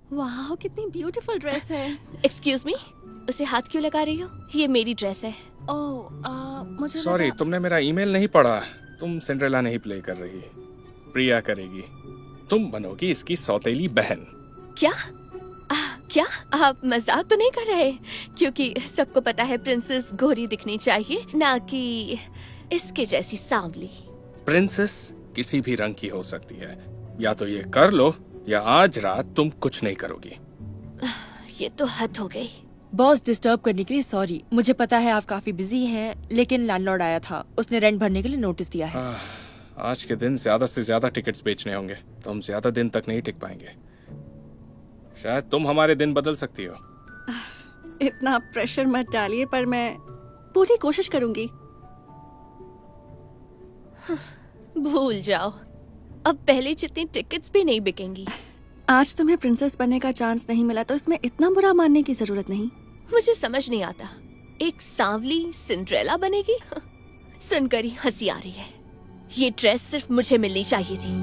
वाह, कितनी beautiful dress है। एक्सक्यूज मी, उसे हाथ क्यों लगा रही हो? ये मेरी ड्रेस है। मुझे सॉरी, तुमने मेरा ईमेल नहीं पढ़ा। तुम सिंड्रेला नहीं प्ले कर रही, प्रिया करेगी। तुम बनोगी इसकी सौतेली बहन। क्या? क्या आप मजाक तो नहीं कर रहे? क्योंकि सबको पता है प्रिंसेस गोरी दिखनी चाहिए, ना कि इसके जैसी सांवली। प्रिंसेस किसी भी रंग की हो सकती है। या तो ये कर लो या आज रात तुम कुछ नहीं करोगी। ये तो हद हो गई। बॉस, डिस्टर्ब करने के लिए सॉरी। मुझे पता है आप काफी बिजी हैं, लेकिन लैंडलॉर्ड आया था, उसने रेंट भरने के लिए नोटिस दिया है। आज के दिन ज्यादा से ज्यादा टिकट्स बेचने होंगे, तो हम ज्यादा दिन तक नहीं टिक पाएंगे। शायद तुम हमारे दिन बदल सकती हो। इतना प्रेशर मत डालिए, पर मैं पूरी कोशिश करूंगी। भूल जाओ, अब पहले जितनी टिकट्स भी नहीं बिकेंगी। आज तुम्हें प्रिंसेस बनने का चांस नहीं मिला तो इसमें इतना बुरा मानने की जरूरत नहीं। मुझे समझ नहीं आता, एक सांवली सिंड्रेला बनेगी? सुनकर ही हंसी आ रही है। ये ड्रेस सिर्फ मुझे मिलनी चाहिए थी।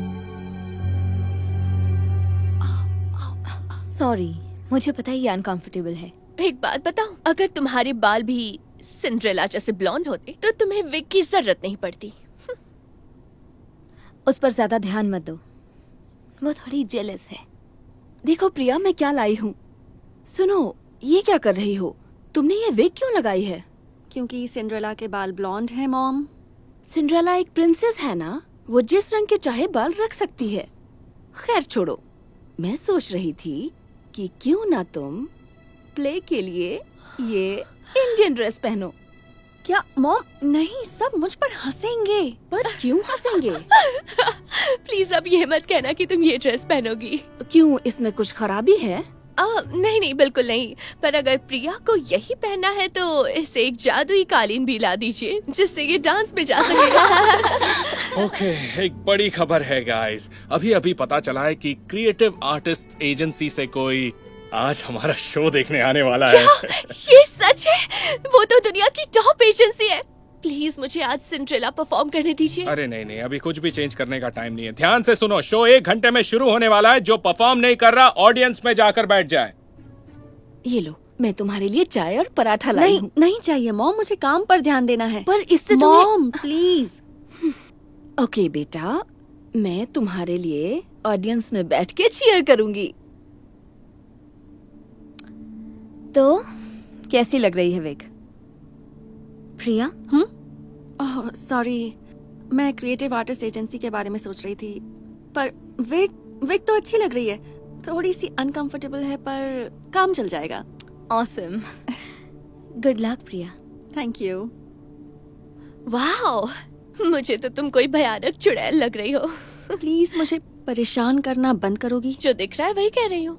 सॉरी, मुझे पता है ये अनकंफर्टेबल है। एक बात बताऊं, अगर तुम्हारे बाल भी सिंड्रेला जैसे ब्लॉन्ड होते तो तुम्हें विग की जरूरत नहीं पड़ती। उस पर ज्यादा ध्यान मत दो, वो थोड़ी जेलस है। देखो प्रिया, मैं क्या लाई हूँ। सुनो, ये क्या कर रही हो? तुमने ये विग क्यों लगाई है? क्योंकि सिंड्रेला के बाल ब्लॉन्ड हैं मॉम। सिंड्रेला एक प्रिंसेस है ना, वो जिस रंग के चाहे बाल रख सकती है। खैर छोड़ो, मैं सोच रही थी कि क्यों ना तुम प्ले के लिए ये इंडियन ड्रेस पहनो। क्या मॉम? नहीं, सब मुझ पर हंसेंगे। पर क्यों हंसेंगे? प्लीज अब ये मत कहना कि तुम ये ड्रेस पहनोगी। क्यों, इसमें कुछ खराबी है? नहीं नहीं, बिल्कुल नहीं। पर अगर प्रिया को यही पहनना है तो इसे एक जादुई कालीन भी ला दीजिए, जिससे ये डांस पे जा सकेगा। ओके, एक बड़ी खबर है गाइस। अभी अभी पता चला है कि क्रिएटिव आर्टिस्ट एजेंसी से कोई आज हमारा शो देखने आने वाला है। ये सच है? वो तो दुनिया की टॉप एजेंसी है। प्लीज मुझे आज सिंड्रेला परफॉर्म करने दीजिए। अरे नहीं नहीं, अभी कुछ भी चेंज करने का टाइम नहीं है। ध्यान से सुनो, शो 1 घंटे में शुरू होने वाला है। जो परफॉर्म नहीं कर रहा ऑडियंस में जाकर बैठ जाए। ये लो, मैं तुम्हारे लिए चाय और पराठा लाई हूँ। नहीं चाहिए मॉम, मुझे काम पर ध्यान देना है। पर इससे मॉम प्लीज। ओके बेटा, मैं तुम्हारे लिए ऑडियंस में बैठ के चीयर करूंगी। तो कैसी लग रही है विग? प्रिया? सॉरी, मैं क्रिएटिव आर्टिस्ट एजेंसी के बारे में सोच रही थी। पर विग तो अच्छी लग रही है। थोड़ी सी अनकंफर्टेबल है, पर काम चल जाएगा। Awesome. Good luck Priya. Thank you. Wow, मुझे तो तुम कोई भयानक चुड़ैल लग रही हो। प्लीज मुझे परेशान करना बंद करोगी? जो दिख रहा है वही कह रही हूँ।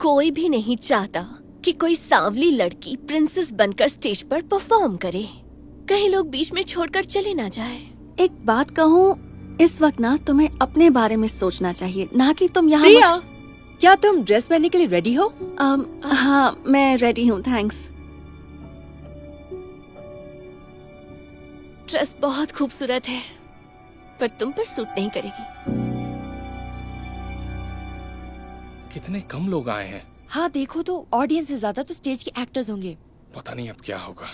कोई भी नहीं चाहता कि कोई सांवली लड़की प्रिंसेस बनकर स्टेज पर परफॉर्म करे। कहीं लोग बीच में छोड़कर चले ना जाए। एक बात कहूँ, इस वक्त ना तुम्हें अपने बारे में सोचना चाहिए, ना कि तुम यहाँ। प्रिया, क्या तुम ड्रेस पहनने के लिए रेडी हो? हाँ, मैं रेडी हूँ, थैंक्स। ड्रेस बहुत खूबसूरत है, पर तुम पर सूट नहीं करेगी। कितने कम लोग आए हैं। हाँ देखो तो, ऑडियंस से ज्यादा तो स्टेज के एक्टर्स होंगे। पता नहीं अब क्या होगा।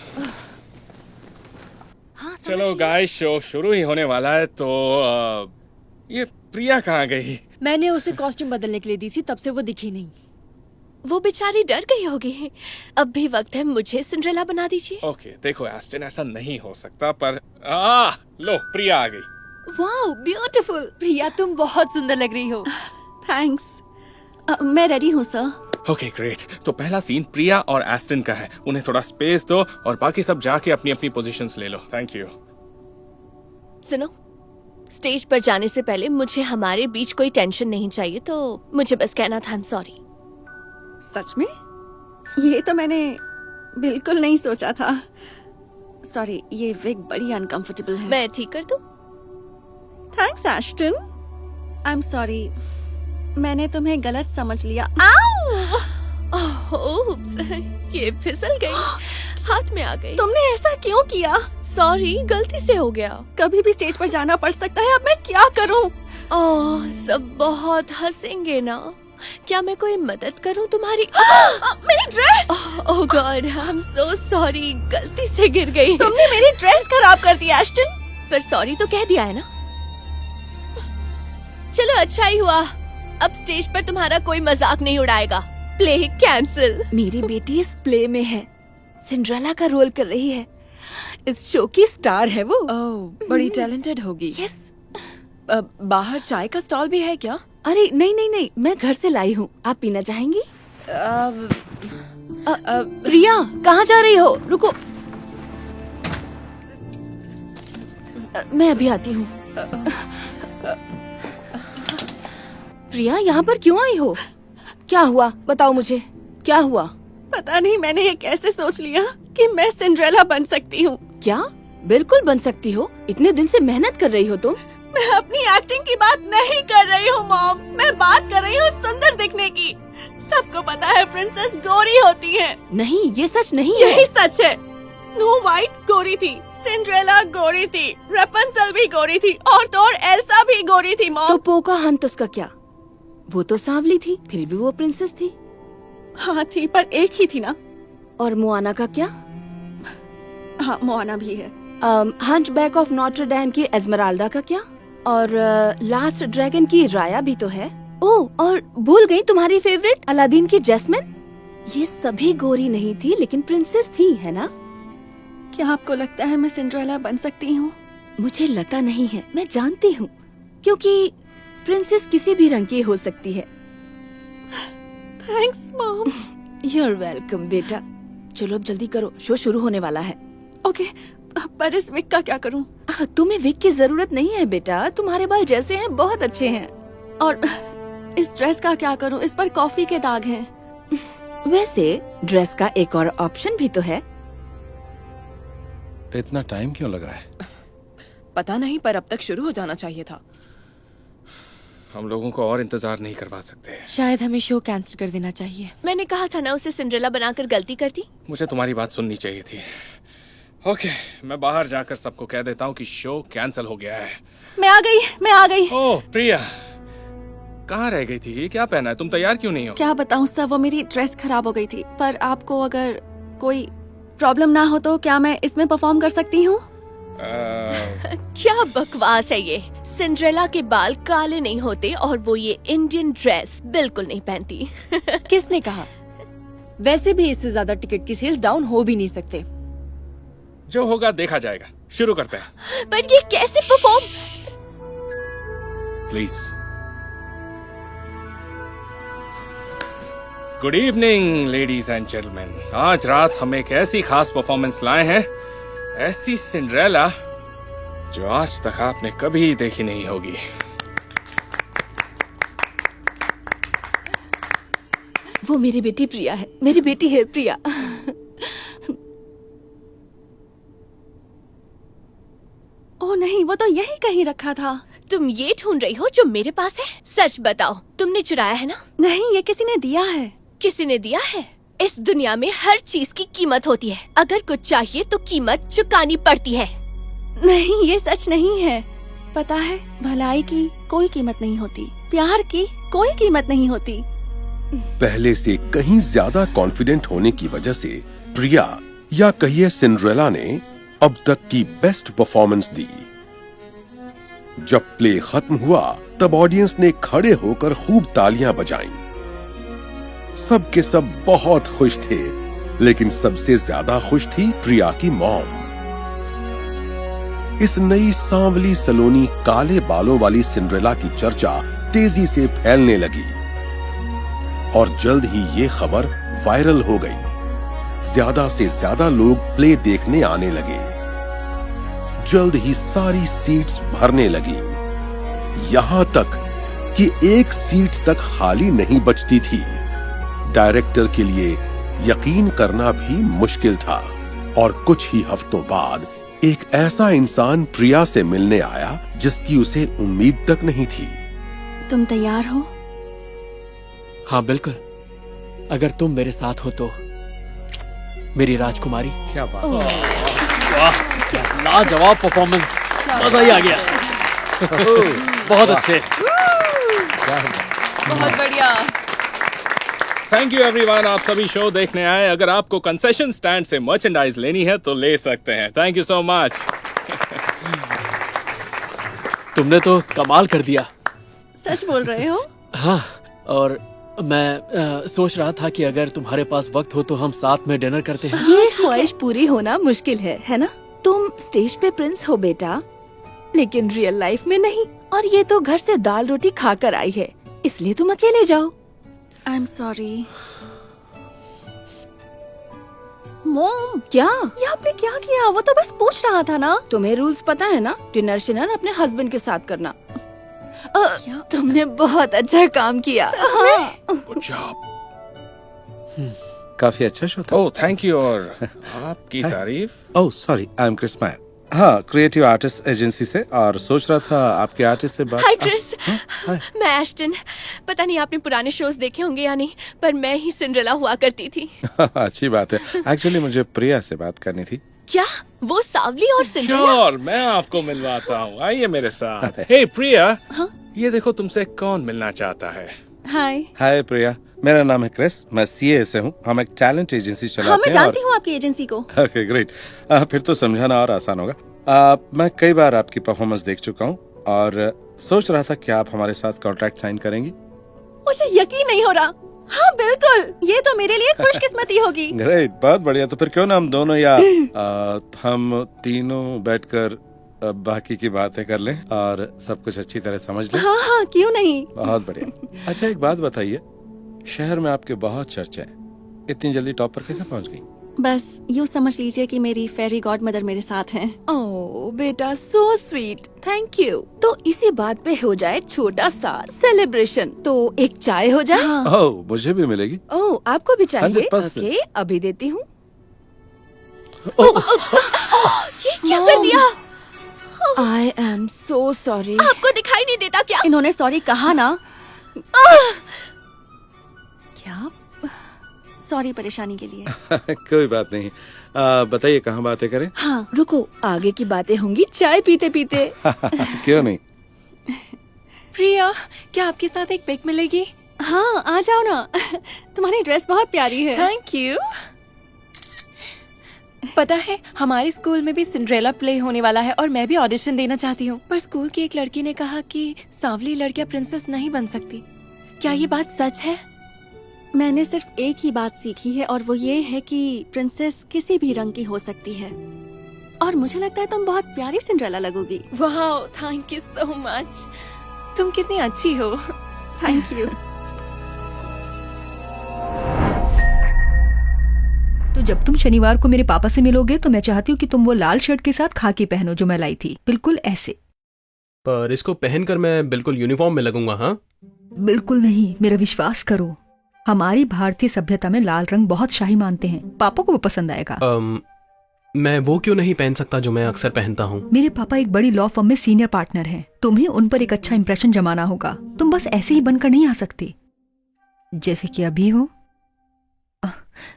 हाँ, चलो गाइस, शो शुरू ही होने वाला है। तो ये प्रिया कहाँ गई? मैंने उसे कॉस्ट्यूम बदलने के लिए दी थी, तब से वो दिखी नहीं। वो बेचारी डर गई होगी। अब भी वक्त है, मुझे सिंड्रेला बना दीजिए। ओके, देखो एस्टन, ऐसा नहीं हो सकता। पर लो, प्रिया आ गई। Wow, beautiful. प्रिया, तुम बहुत सुंदर लग रही हो। थैंक्स। मैं रेडी हूँ सर। Okay great. तो पहला सीन प्रिया और एस्टन का है। उन्हें थोड़ा स्पेस दो और बाकी सब जाके अपनी अपनी पोजीशंस ले लो। Thank you. सुनो, स्टेज पर जाने से पहले मुझे हमारे बीच कोई टेंशन नहीं चाहिए, तो मुझे बस कहना था आई एम सॉरी। सच में? ये तो मैंने बिल्कुल नहीं सोचा था। सॉरी, ये विग बड़ी अनकंफर्टेबल है। मैं ठीक कर दूं? Thanks Aston. I am sorry, मैंने तुम्हें गलत समझ लिया। ओप्स, ये फिसल गई, हाथ में आ गई। तुमने ऐसा क्यों किया? सॉरी, गलती से हो गया। कभी भी स्टेज पर जाना पड़ सकता है, अब मैं क्या करूं? ओह, सब बहुत हंसेंगे ना। क्या मैं कोई मदद करूं तुम्हारी? मेरी dress! Oh God, I am so sorry, गलती से गिर गई। तुमने मेरी ड्रेस खराब कर दी एश्टन। पर सॉरी तो कह दिया है ना। चलो अच्छा ही हुआ, अब स्टेज पर तुम्हारा कोई मजाक नहीं उड़ाएगा। Play cancel. मेरी बेटी इस प्ले में है, सिंड्रेला का रोल कर रही है। इस शो की स्टार है वो। ओह, बड़ी टैलेंटेड होगी। यस। बाहर चाय का स्टॉल भी है क्या? अरे नहीं नहीं नहीं, मैं घर से लाई हूँ। आप पीना चाहेंगी? प्रिया, कहाँ जा रही हो? रुको, मैं अभी आती हूँ। प्रिया, यहाँ पर क्यों आई हो? क्या हुआ? बताओ मुझे, क्या हुआ? पता नहीं मैंने ये कैसे सोच लिया कि मैं सिंड्रेला बन सकती हूँ। क्या? बिल्कुल बन सकती हो, इतने दिन से मेहनत कर रही हो तुम। मैं अपनी एक्टिंग की बात नहीं कर रही हूँ मॉम, मैं बात कर रही हूँ सुंदर दिखने की। सबको पता है प्रिंसेस गोरी होती है। नहीं, ये सच नहीं है। यही सच है। स्नो वाइट गोरी थी, सिंड्रेला गोरी थी, रेपंसल भी गोरी थी, और तो और एल्सा भी गोरी थी मॉम। तो पोकाहांतस का क्या? वो तो सांवली थी, फिर भी वो प्रिंसेस थी। हाँ थी, पर एक ही थी ना। और मोआना का क्या? हाँ, मोआना भी है। हंटबैक ऑफ नॉटर डैम की एस्मराल्डा का क्या? और लास्ट ड्रैगन की राया भी तो है। ओह, और भूल गई तुम्हारी फेवरेट अलादीन की जैस्मिन। ये सभी गोरी नहीं थी, लेकिन प्रिंसेस थी, है ना? क्या आपको लगता है मैं सिंड्रेला बन सकती हूँ? मुझे लगता नहीं है, मैं जानती हूँ, क्योंकि प्रिंसेस किसी भी रंग की हो सकती है। Thanks mom. You're वेलकम बेटा। चलो अब जल्दी करो, शो शुरू होने वाला है। ओके, पर इस विग का क्या करूँ? तुम्हें विग की जरूरत नहीं है बेटा, तुम्हारे बाल जैसे हैं बहुत अच्छे हैं। और इस ड्रेस का क्या करूँ? इस पर कॉफी के दाग हैं। वैसे ड्रेस का एक और ऑप्शन भी तो है। इतना टाइम क्यों लग रहा है? पता नहीं, पर अब तक शुरू हो जाना चाहिए था। हम लोगों को और इंतजार नहीं करवा सकते। शायद हमें शो कैंसिल कर देना चाहिए। मैंने कहा था ना उसे सिंड्रेला बनाकर गलती कर दी। मुझे तुम्हारी बात सुननी चाहिए थी। ओके, मैं बाहर जाकर सबको कह देता हूँ कि शो कैंसिल हो गया है। मैं आ गई। ओह प्रिया, कहाँ रह गई थी? क्या पहना है? तुम तैयार क्यों नहीं हो? क्या बताऊँ सर, वो मेरी ड्रेस खराब हो गई थी। पर आपको अगर कोई प्रॉब्लम ना हो तो क्या मैं इसमें परफॉर्म कर सकती हूँ? क्या बकवास है ये। सिंड्रेला के बाल काले नहीं होते और वो ये इंडियन ड्रेस बिल्कुल नहीं पहनती। किसने कहा? वैसे भी इससे ज्यादा टिकट की सेल्स डाउन हो भी नहीं सकते। जो होगा देखा जाएगा। शुरू करते हैं। पर ये कैसे perform? Please. Good evening ladies and gentleman. आज रात हम एक ऐसी खास परफॉर्मेंस लाए हैं, ऐसी सिंड्रेला जो आज तक आपने कभी देखी नहीं होगी। वो मेरी बेटी प्रिया है, मेरी बेटी है प्रिया। ओह नहीं, वो तो यही कहीं रखा था। तुम ये ढूंढ रही हो जो मेरे पास है? सच बताओ, तुमने चुराया है ना? नहीं, ये किसी ने दिया है। किसी ने दिया है? इस दुनिया में हर चीज की कीमत होती है। अगर कुछ चाहिए तो कीमत चुकानी पड़ती है। नहीं, ये सच नहीं है। पता है, भलाई की कोई कीमत नहीं होती, प्यार की कोई कीमत नहीं होती। पहले से कहीं ज्यादा कॉन्फिडेंट होने की वजह से प्रिया या कहिए सिंड्रेला ने अब तक की बेस्ट परफॉर्मेंस दी। जब प्ले खत्म हुआ तब ऑडियंस ने खड़े होकर खूब तालियां बजाईं। सब के सब बहुत खुश थे, लेकिन सबसे ज्यादा खुश थी प्रिया की मॉम। इस नई सांवली सलोनी काले बालों वाली सिंड्रेला की चर्चा तेजी से फैलने लगी और जल्द ही ये खबर वायरल हो गई। ज्यादा से ज्यादा लोग प्ले देखने आने लगे। जल्द ही सारी सीट्स भरने लगी, यहां तक कि एक सीट तक खाली नहीं बचती थी। डायरेक्टर के लिए यकीन करना भी मुश्किल था। और कुछ ही हफ्तों बाद एक ऐसा इंसान प्रिया से मिलने आया जिसकी उसे उम्मीद तक नहीं थी। तुम तैयार हो? हाँ बिल्कुल, अगर तुम मेरे साथ हो तो मेरी राजकुमारी। क्या बात। वाह, लाजवाब परफॉर्मेंस, मजा ही आ गया। बहुत अच्छे। बहुत बढ़िया। थैंक यू एवरीवन, आप सभी शो देखने आए। अगर आपको कंसेशन स्टैंड से मर्चेंडाइज लेनी है तो ले सकते हैं। Thank you so much. तुमने तो कमाल कर दिया। सच बोल रहे हो? हाँ, और मैं सोच रहा था कि अगर तुम्हारे पास वक्त हो तो हम साथ में डिनर करते हैं। ये ख्वाहिश पूरी होना मुश्किल है ना? तुम स्टेज पे प्रिंस हो बेटा, लेकिन रियल लाइफ में नहीं। और ये तो घर से दाल रोटी खाकर आई है, इसलिए तुम अकेले जाओ। I am sorry mom. क्या? यहाँ पे क्या किया? वो तो बस पूछ रहा था ना। तुम्हें रूल्स पता है ना? डिनर शिनर अपने हस्बैंड के साथ करना। तुमने बहुत अच्छा काम किया। हाँ। Good job. काफी अच्छा शो था। Oh thank you. और आपकी तारीफ। Oh sorry, I am Chris Mann. हाँ, क्रिएटिव आर्टिस्ट एजेंसी से, और सोच रहा था आपके आर्टिस्ट से बात। हाय क्रिस, मैं एश्टन। पता नहीं आपने पुराने शोज देखे होंगे या नहीं, पर मैं ही सिंड्रेला हुआ करती थी। अच्छी बात है। एक्चुअली मुझे प्रिया से बात करनी थी। क्या वो सावली और सिंड्रेला? श्योर, मैं आपको मिलवाता हूँ, आइए मेरे साथ। हे प्रिया, ये देखो तुमसे कौन मिलना चाहता है। हाय। हाय प्रिया, मेरा नाम है क्रिस, मैं सीए से हूँ। हम एक टैलेंट एजेंसी चलाते हाँ, मैं हैं। जानती हूँ आपकी एजेंसी को। ओके ग्रेट, फिर तो समझाना और आसान होगा। मैं कई बार आपकी परफॉर्मेंस देख चुका हूँ और सोच रहा था कि आप हमारे साथ कॉन्ट्रैक्ट साइन करेंगी। मुझे यकीन नहीं हो रहा। हाँ बिल्कुल, ये तो मेरे लिए खुशकिस्मती होगी। ग्रेट, बहुत बढ़िया। तो फिर क्यों ना हम दोनों या हम तीनों बैठकर बाकी की बातें कर लें और सब कुछ अच्छी तरह समझ लें। हाँ, क्यों नहीं। बहुत बढ़िया। अच्छा एक बात बताइए, शहर में आपके बहुत चर्चा है, इतनी जल्दी टॉप पर कैसे पहुंच गई? बस यूँ समझ लीजिए कि मेरी फेरी गॉड मदर मेरे साथ हैं। ओह बेटा, सो स्वीट, थैंक यू। तो इसी बात पे हो जाए छोटा सा सेलिब्रेशन। तो एक चाय हो जाए। ओह, मुझे भी मिलेगी। ओह, आपको भी चाहिए? 100%। ओके, अभी देती हूँ। ये क्या कर दिया? I am so sorry. आपको दिखाई नहीं देता क्या? इन्होंने सॉरी कहा ना। क्या? सॉरी परेशानी के लिए। कोई बात नहीं। बताइए कहाँ बातें करें? हाँ रुको, आगे की बातें होंगी चाय पीते पीते। क्यों नहीं। प्रिया, क्या आपके साथ एक पिक मिलेगी? हाँ, आ जाओ ना। तुम्हारी ड्रेस बहुत प्यारी है। Thank you. पता है, हमारे स्कूल में भी सिंड्रेला प्ले होने वाला है और मैं भी ऑडिशन देना चाहती हूँ, पर स्कूल की एक लड़की ने कहा कि सांवली लड़कियाँ प्रिंसेस नहीं बन सकती। क्या ये बात सच है? मैंने सिर्फ एक ही बात सीखी है और वो ये है कि प्रिंसेस किसी भी रंग की हो सकती है। और मुझे लगता है तुम बहुत प्यारी सिंड्रेला लगोगी। वाह, थैंक यू सो मच। तुम कितनी अच्छी हो। Thank you. तो जब तुम शनिवार को मेरे पापा से मिलोगे तो मैं चाहती हूँ कि तुम वो लाल शर्ट के साथ खाकी पहनो जो मैं लाई थी, बिल्कुल ऐसे। पर इसको पहनकर मैं बिल्कुल यूनिफॉर्म में लगूंगा। हाँ बिल्कुल नहीं, मेरा विश्वास करो। हमारी भारतीय सभ्यता में लाल रंग बहुत शाही मानते हैं, पापा को वो पसंद आएगा। मैं वो क्यों नहीं पहन सकता जो मैं अक्सर पहनता हूँ? मेरे पापा एक बड़ी लॉ फर्म में सीनियर पार्टनर हैं। तुम्हें उन पर एक अच्छा इंप्रेशन जमाना होगा। तुम बस ऐसे ही बनकर नहीं आ सकते जैसे कि अभी हो।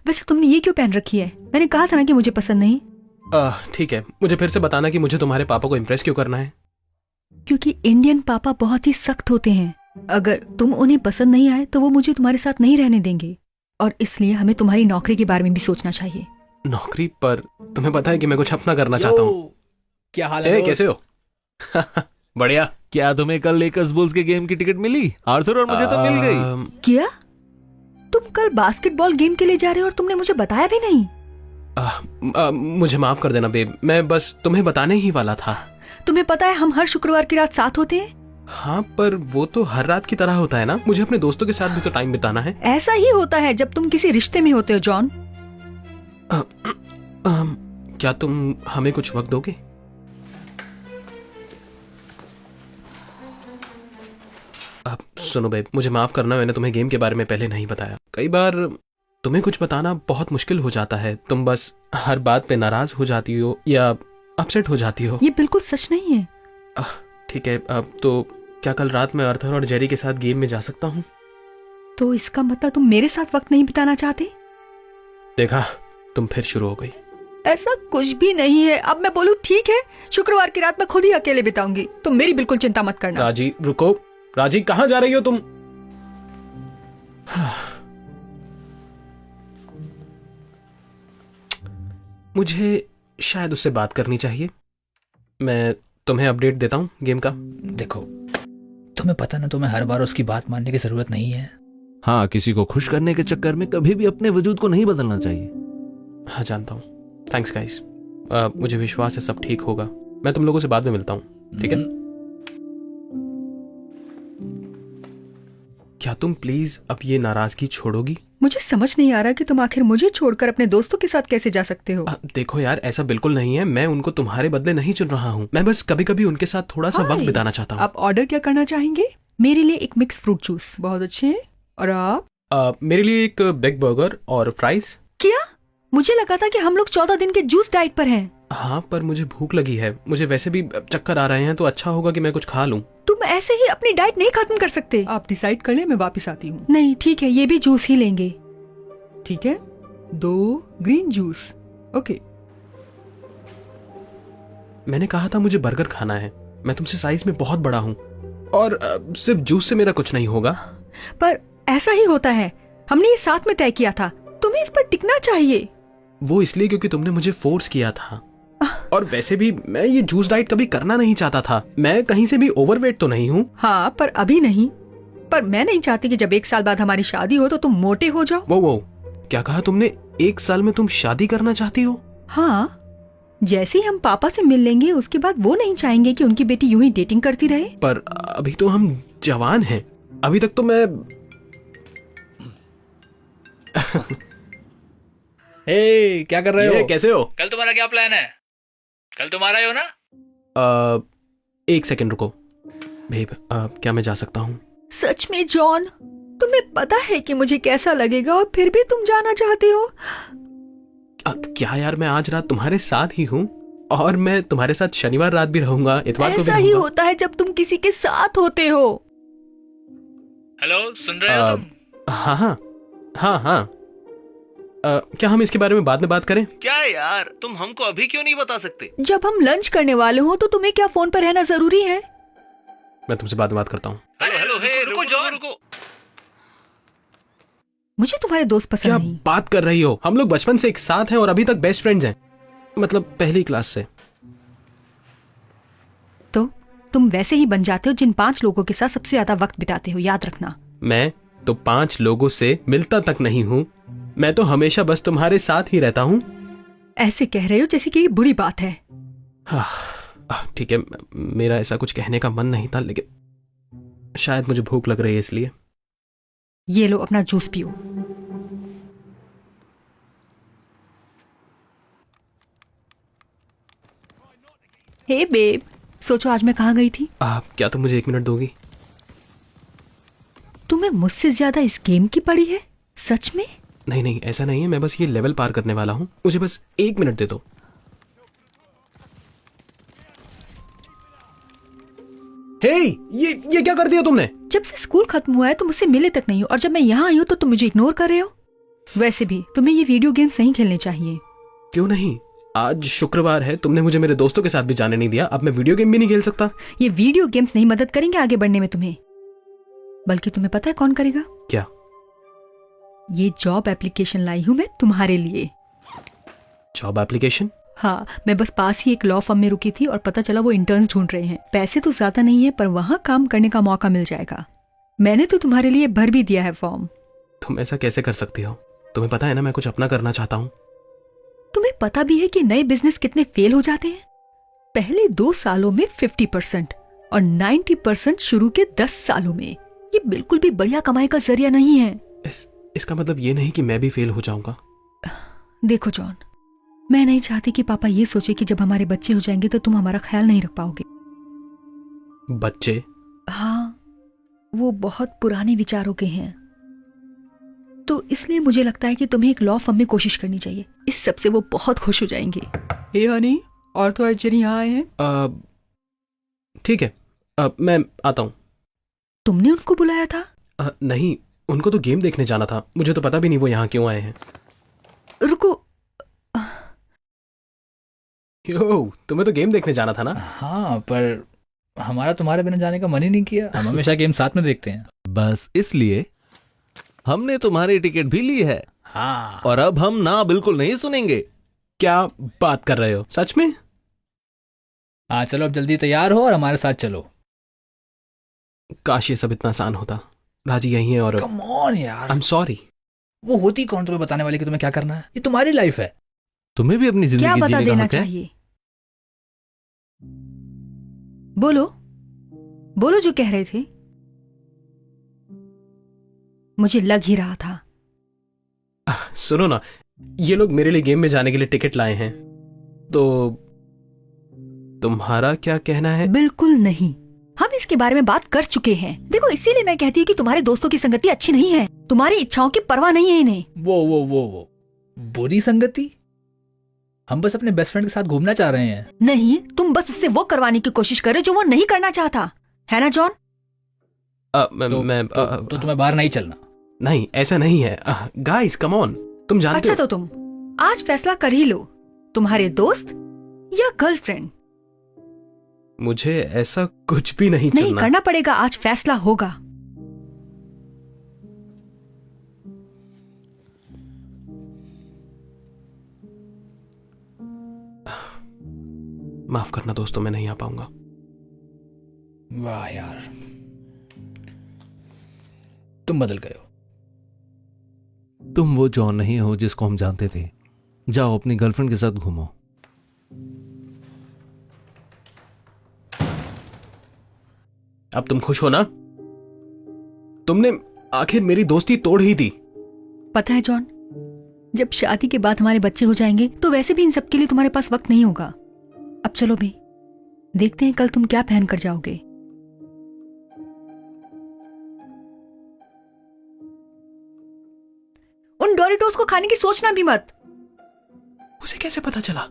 वैसे तुमने ये क्यों पहन रखी है? मैंने कहा था ना कि मुझे पसंद नहीं। ठीक है, मुझे फिर से बताना कि मुझे तुम्हारे पापा को इम्प्रेस क्यों करना है। क्योंकि इंडियन पापा बहुत ही सख्त होते हैं। अगर तुम उन्हें पसंद नहीं आए तो वो मुझे तुम्हारे साथ नहीं रहने देंगे, और इसलिए हमें तुम्हारी नौकरी के बारे में भी सोचना चाहिए। नौकरी? पर तुम्हें पता है कि मैं कुछ अपना करना चाहता हूँ। क्या हाल है? कैसे हो? बढ़िया। क्या तुम्हें कल लेकर्स बुल्स के गेम की टिकट मिली? आर्थर और मुझे तो मिल गई। क्या तुम कल बास्केटबॉल गेम के लिए जा रहे हो और तुमने मुझे बताया भी नहीं? मुझे माफ कर देना बेब, मैं बस तुम्हें बताने ही वाला था। तुम्हें पता है हम हर शुक्रवार की रात साथ होते हैं। हाँ, पर वो तो हर रात की तरह होता है ना। मुझे अपने दोस्तों के साथ भी तो टाइम बिताना है। ऐसा ही होता है जब तुम किसी रिश्ते में होते हो जॉन। क्या तुम हमें कुछ वक्त दोगे? अब सुनो बेब, मुझे माफ करना, मैंने तुम्हें गेम के बारे में पहले नहीं बताया। कई बार तुम्हें कुछ बताना बहुत मुश्किल हो जाता है। तुम बस हर बात पे नाराज हो जाती हो या अपसेट हो जाती हो। ये बिल्कुल सच नहीं है। ठीक है, अब तो क्या कल रात में आर्थर और जेरी के साथ गेम में जा सकता हूँ? तो इसका मतलब तुम मेरे साथ वक्त नहीं बिताना चाहते? देखा, तुम फिर शुरू हो गई। ऐसा कुछ भी नहीं है। अब मैं बोलूं ठीक है, शुक्रवार की रात मैं खुद ही अकेले बिताऊंगी। तुम मेरी बिल्कुल चिंता मत करना। राजी रुको। राजी, कहाँ जा रही हो तुम? मुझे शायद उससे बात करनी चाहिए। मैं तुम्हें अपडेट देता हूँ गेम का। देखो, तुम्हें पता ना, तुम्हें हर बार उसकी बात मानने की जरूरत नहीं है। हाँ, किसी को खुश करने के चक्कर में कभी भी अपने वजूद को नहीं बदलना चाहिए। हाँ जानता हूँ। Thanks guys. मुझे विश्वास है सब ठीक होगा। मैं तुम लोगों से बाद में मिलता हूँ, ठीक है? क्या तुम प्लीज अब ये नाराजगी छोड़ोगी? मुझे समझ नहीं आ रहा कि तुम आखिर मुझे छोड़कर अपने दोस्तों के साथ कैसे जा सकते हो। देखो यार, ऐसा बिल्कुल नहीं है। मैं उनको तुम्हारे बदले नहीं चुन रहा हूँ। मैं बस कभी कभी उनके साथ थोड़ा सा वक्त बिताना चाहता हूँ। आप ऑर्डर क्या करना चाहेंगे? मेरे लिए एक मिक्स फ्रूट जूस। बहुत अच्छे हैं। और आप? मेरे लिए एक बिग बर्गर और फ्राइज। क्या? मुझे लगा था कि हम लोग 14 दिन के जूस डाइट पर हैं। हाँ, पर मुझे भूख लगी है। मुझे वैसे भी चक्कर आ रहे हैं, तो अच्छा होगा कि मैं कुछ खा लूं। तुम ऐसे ही अपनी डाइट नहीं खत्म कर सकते। आप डिसाइड कर ले, मैं वापस आती हूँ। नहीं ठीक है, ये भी जूस ही लेंगे। ठीक है, 2 ग्रीन जूस। ओके। मैंने कहा था मुझे बर्गर खाना है। मैं तुमसे साइज में बहुत बड़ा हूँ और सिर्फ जूस से मेरा कुछ नहीं होगा। पर ऐसा ही होता है, हमने ये साथ में तय किया था। तुम्हें इस पर टिकना चाहिए। वो इसलिए क्योंकि तुमने मुझे फोर्स किया था। और वैसे भी मैं ये जूस डाइट कभी करना नहीं चाहता था। मैं कहीं से भी ओवरवेट तो नहीं हूँ। हाँ, पर अभी नहीं। पर मैं नहीं चाहती कि जब 1 साल बाद हमारी शादी हो तो तुम मोटे हो जाओ। वो क्या कहा तुमने? 1 साल में तुम शादी करना चाहती हो? हाँ, जैसे ही हम पापा से मिल लेंगे उसके बाद वो नहीं चाहेंगे कि उनकी बेटी यूं ही डेटिंग करती रहे। पर अभी तो हम जवान हैं। अभी तक तो मैं हे, क्या कर रहे हो? कैसे हो? कल तुम्हारा क्या प्लान है? कल तुम्हारा ही हो ना? 1 सेकंड रुको। बेब, क्या मैं जा सकता हूँ? सच में जॉन, तुम्हें पता है कि मुझे कैसा लगेगा और फिर भी तुम जाना चाहते हो? क्या यार, मैं आज रात तुम्हारे साथ ही हूँ और मैं तुम्हारे साथ शनिवार रात भी रहूंगा, इतवार को भी ऐसा ही होता है जब तुम किसी के साथ होते हो। हेलो, सुन रहे हो तुम? हाँ। क्या हम इसके बारे में बाद में बात करें? क्या यार, तुम हमको अभी क्यों नहीं बता सकते? जब हम लंच करने वाले हो तो तुम्हें क्या फोन पर रहना जरूरी है? मैं तुमसे बाद में बात करता हूँ। हेलो, रुको। मुझे तुम्हारे दोस्त पसंद क्या नहीं। बात कर रही हो? हम लोग बचपन से एक साथ हैं और अभी तक बेस्ट फ्रेंड्स हैं। मतलब पहली क्लास से। तो तुम वैसे ही बन जाते हो जिन 5 लोगों के साथ सबसे ज्यादा वक्त बिताते हो, याद रखना। मैं तो 5 लोगों से मिलता तक नहीं हूँ। मैं तो हमेशा बस तुम्हारे साथ ही रहता हूँ। ऐसे कह रहे हो जैसे कि ये बुरी बात है। ठीक है, मेरा ऐसा कुछ कहने का मन नहीं था, लेकिन शायद मुझे भूख लग रही है इसलिए। ये लो, अपना जूस पियो। हे बेब, सोचो आज मैं कहाँ गई थी? क्या तुम मुझे 1 मिनट दोगी? तुम्हें मुझसे ज्यादा इस गेम की पड़ी है? सच में? नहीं, ऐसा नहीं है। मैं बस ये लेवल पार करने वाला हूँ। मुझे बस 1 मिनट दे दो। हे, ये क्या कर दिया तुमने? जब से स्कूल खत्म हुआ है तुम मुझसे मिले तक नहीं हो, और जब मैं यहाँ आई हूँ तो तुम मुझे इग्नोर कर रहे हो। वैसे भी तुम्हें ये वीडियो गेम्स नहीं खेलने चाहिए। क्यों नहीं? आज शुक्रवार है, तुमने मुझे मेरे दोस्तों के साथ भी जाने नहीं दिया। अब मैं वीडियो गेम भी नहीं खेल सकता। ये वीडियो गेम्स नहीं मदद करेंगे आगे बढ़ने में तुम्हें, बल्कि तुम्हें पता है कौन करेगा? क्या? ये जॉब एप्लीकेशन लाई हूँ मैं तुम्हारे लिए। Job application? हाँ, मैं बस पास ही एक लॉ फर्म में रुकी थी और पता चला वो इंटर्न्स ढूंढ रहे हैं। पैसे तो ज्यादा नहीं है पर वहाँ काम करने का मौका मिल जाएगा। मैंने तो तुम्हारे लिए भर भी दिया है फॉर्म। तुम ऐसा कैसे कर सकती हो? तुम्हें पता है ना मैं कुछ अपना करना चाहता हूँ। तुम्हें पता भी है कि नए बिजनेस कितने फेल हो जाते हैं। पहले 2 सालों में 50% और 90% शुरू के 10 सालों में। ये बिल्कुल भी बढ़िया कमाई का जरिया नहीं है। इसका मतलब ये नहीं कि मैं भी फेल हो जाऊंगा। देखो जॉन, मैं नहीं चाहती कि पापा ये सोचे कि जब हमारे बच्चे हो जाएंगे तो तुम हमारा ख्याल नहीं रख पाओगे। बच्चे? हाँ, वो बहुत पुराने विचारों के हैं, तो इसलिए मुझे लगता है कि तुम्हें एक लॉ फर्म में कोशिश करनी चाहिए। इस सब से वो बहुत खुश हो जाएंगे। हे हनी, और तो अर्चरी यहाँ आए हैं। ठीक है, मैं आता हूँ। तुमने उनको बुलाया था? नहीं, उनको तो गेम देखने जाना था। मुझे तो पता भी नहीं वो यहाँ क्यों आए हैं। रुको। यो, तुम्हें तो गेम देखने जाना था ना? हाँ, पर हमारा तुम्हारे बिना जाने का मन ही नहीं किया। हम हमेशा गेम साथ में देखते हैं। बस इसलिए हमने तुम्हारी टिकट भी ली है। हाँ। और अब हम ना बिल्कुल नहीं सुनेंगे। क्या बात कर रहे हो, सच में? हाँ चलो अब जल्दी तैयार हो और हमारे साथ चलो। काश ये सब इतना आसान होता। राजी यही है और कम ऑन यार, आई एम सॉरी। वो होती कौन तुम्हें बताने वाली कि तुम्हें क्या करना है? ये तुम्हारी लाइफ है। तुम्हें भी अपनी क्या जिंदगी बता जीने का देना हक है। चाहिए? बोलो बोलो जो कह रहे थे। मुझे लग ही रहा था। सुनो ना, ये लोग मेरे लिए गेम में जाने के लिए टिकट लाए हैं, तो तुम्हारा क्या कहना है? बिल्कुल नहीं, हम इसके बारे में बात कर चुके हैं। देखो इसीलिए मैं कहती हूँ कि तुम्हारे दोस्तों की संगति अच्छी नहीं है। तुम्हारी इच्छाओं की परवाह नहीं है इन्हें। वो बुरी संगति? हम बस अपने बेस्ट फ्रेंड के साथ घूमना चाह रहे हैं। नहीं, तुम बस उससे वो करवाने की कोशिश कर रहे हो जो वो नहीं करना चाहता है ना जॉन? तो तुम्हें बाहर नहीं चलना। नहीं, ऐसा नहीं है। गाइस कम ऑन, तुम जानते अच्छा हो। तो तुम आज फैसला कर ही लो, तुम्हारे दोस्त या गर्लफ्रेंड? मुझे ऐसा कुछ भी नहीं नहीं चलना। करना पड़ेगा, आज फैसला होगा। माफ करना दोस्तों, मैं नहीं आ पाऊंगा। वाह यार, तुम बदल गए हो। तुम वो जॉन नहीं हो जिसको हम जानते थे। जाओ अपनी गर्लफ्रेंड के साथ घूमो। अब तुम खुश हो ना? तुमने आखिर मेरी दोस्ती तोड़ ही दी। पता है जॉन, जब शादी के बाद हमारे बच्चे हो जाएंगे तो वैसे भी इन सब के लिए तुम्हारे पास वक्त नहीं होगा। अब चलो भी, देखते हैं कल तुम क्या पहन कर जाओगे। उन डोरिटोस को खाने की सोचना भी मत। उसे कैसे पता चला?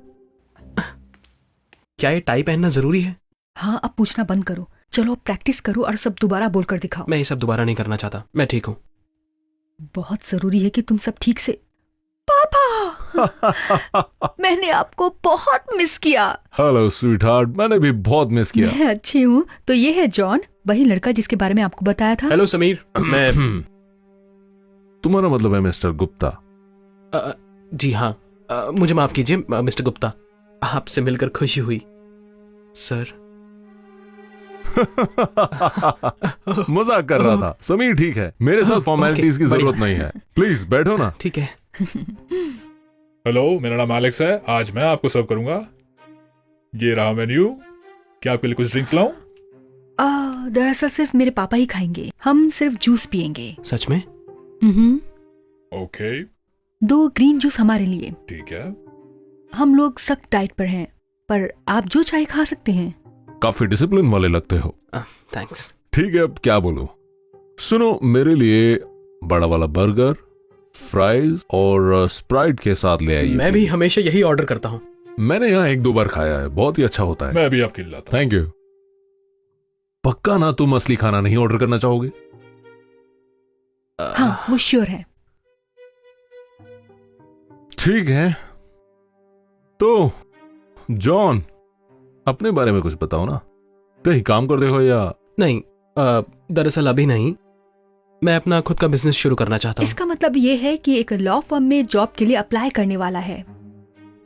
क्या ये टाई पहनना जरूरी है? हाँ, अब पूछना बंद करो। चलो अब प्रैक्टिस करो और सब दोबारा बोलकर दिखाओ। मैं ये सब दोबारा नहीं करना चाहता, मैं ठीक हूँ। बहुत जरूरी है कि तुम सब ठीक से। पापा, मैंने आपको बहुत मिस किया। हेलो स्वीटहार्ट, मैंने भी बहुत मिस किया। मैं अच्छी हूँ। तो ये है जॉन, वही लड़का जिसके बारे में आपको बताया था। हेलो समीर, मैं तुम्हारा मतलब है मिस्टर गुप्ता? जी हाँ, मुझे माफ कीजिए मिस्टर गुप्ता, आपसे मिलकर खुशी हुई सर। मजाक कर रहा था। समीर ठीक है, मेरे साथ फॉर्मेलिटीज की जरूरत नहीं है। प्लीज बैठो ना। ठीक है। हेलो, मेरा नाम एलेक्स है। आज मैं आपको सर्व करूंगा। ये रहा मेन्यू। क्या आपके लिए कुछ ड्रिंक्स लाऊं? दरअसल सिर्फ मेरे पापा ही खाएंगे, हम सिर्फ जूस पियेंगे। सच में? ओके। 2 ग्रीन जूस हमारे लिए। ठीक है। हम लोग सख्त डाइट पर हैं, पर आप जो चाहे खा सकते हैं। काफी डिसिप्लिन वाले लगते हो। थैंक्स। ठीक है, अब क्या बोलूं? सुनो, मेरे लिए बड़ा वाला बर्गर, फ्राइज और स्प्राइट के साथ ले आइए। मैं भी हमेशा यही ऑर्डर करता हूँ। मैंने यहाँ 1-2 बार खाया है, बहुत ही अच्छा होता है। मैं भी आपके लिए लाता हूं। Thank you. पक्का ना तुम असली खाना नहीं ऑर्डर करना चाहोगे? हाँ, वो श्योर है। ठीक है, तो जॉन अपने बारे में कुछ बताओ ना। कहीं काम करते हो या? नहीं, दरअसल अभी नहीं। मैं अपना खुद का बिजनेस शुरू करना चाहता हूँ। इसका मतलब ये है कि एक लॉ फर्म में जॉब के लिए अप्लाई करने वाला है।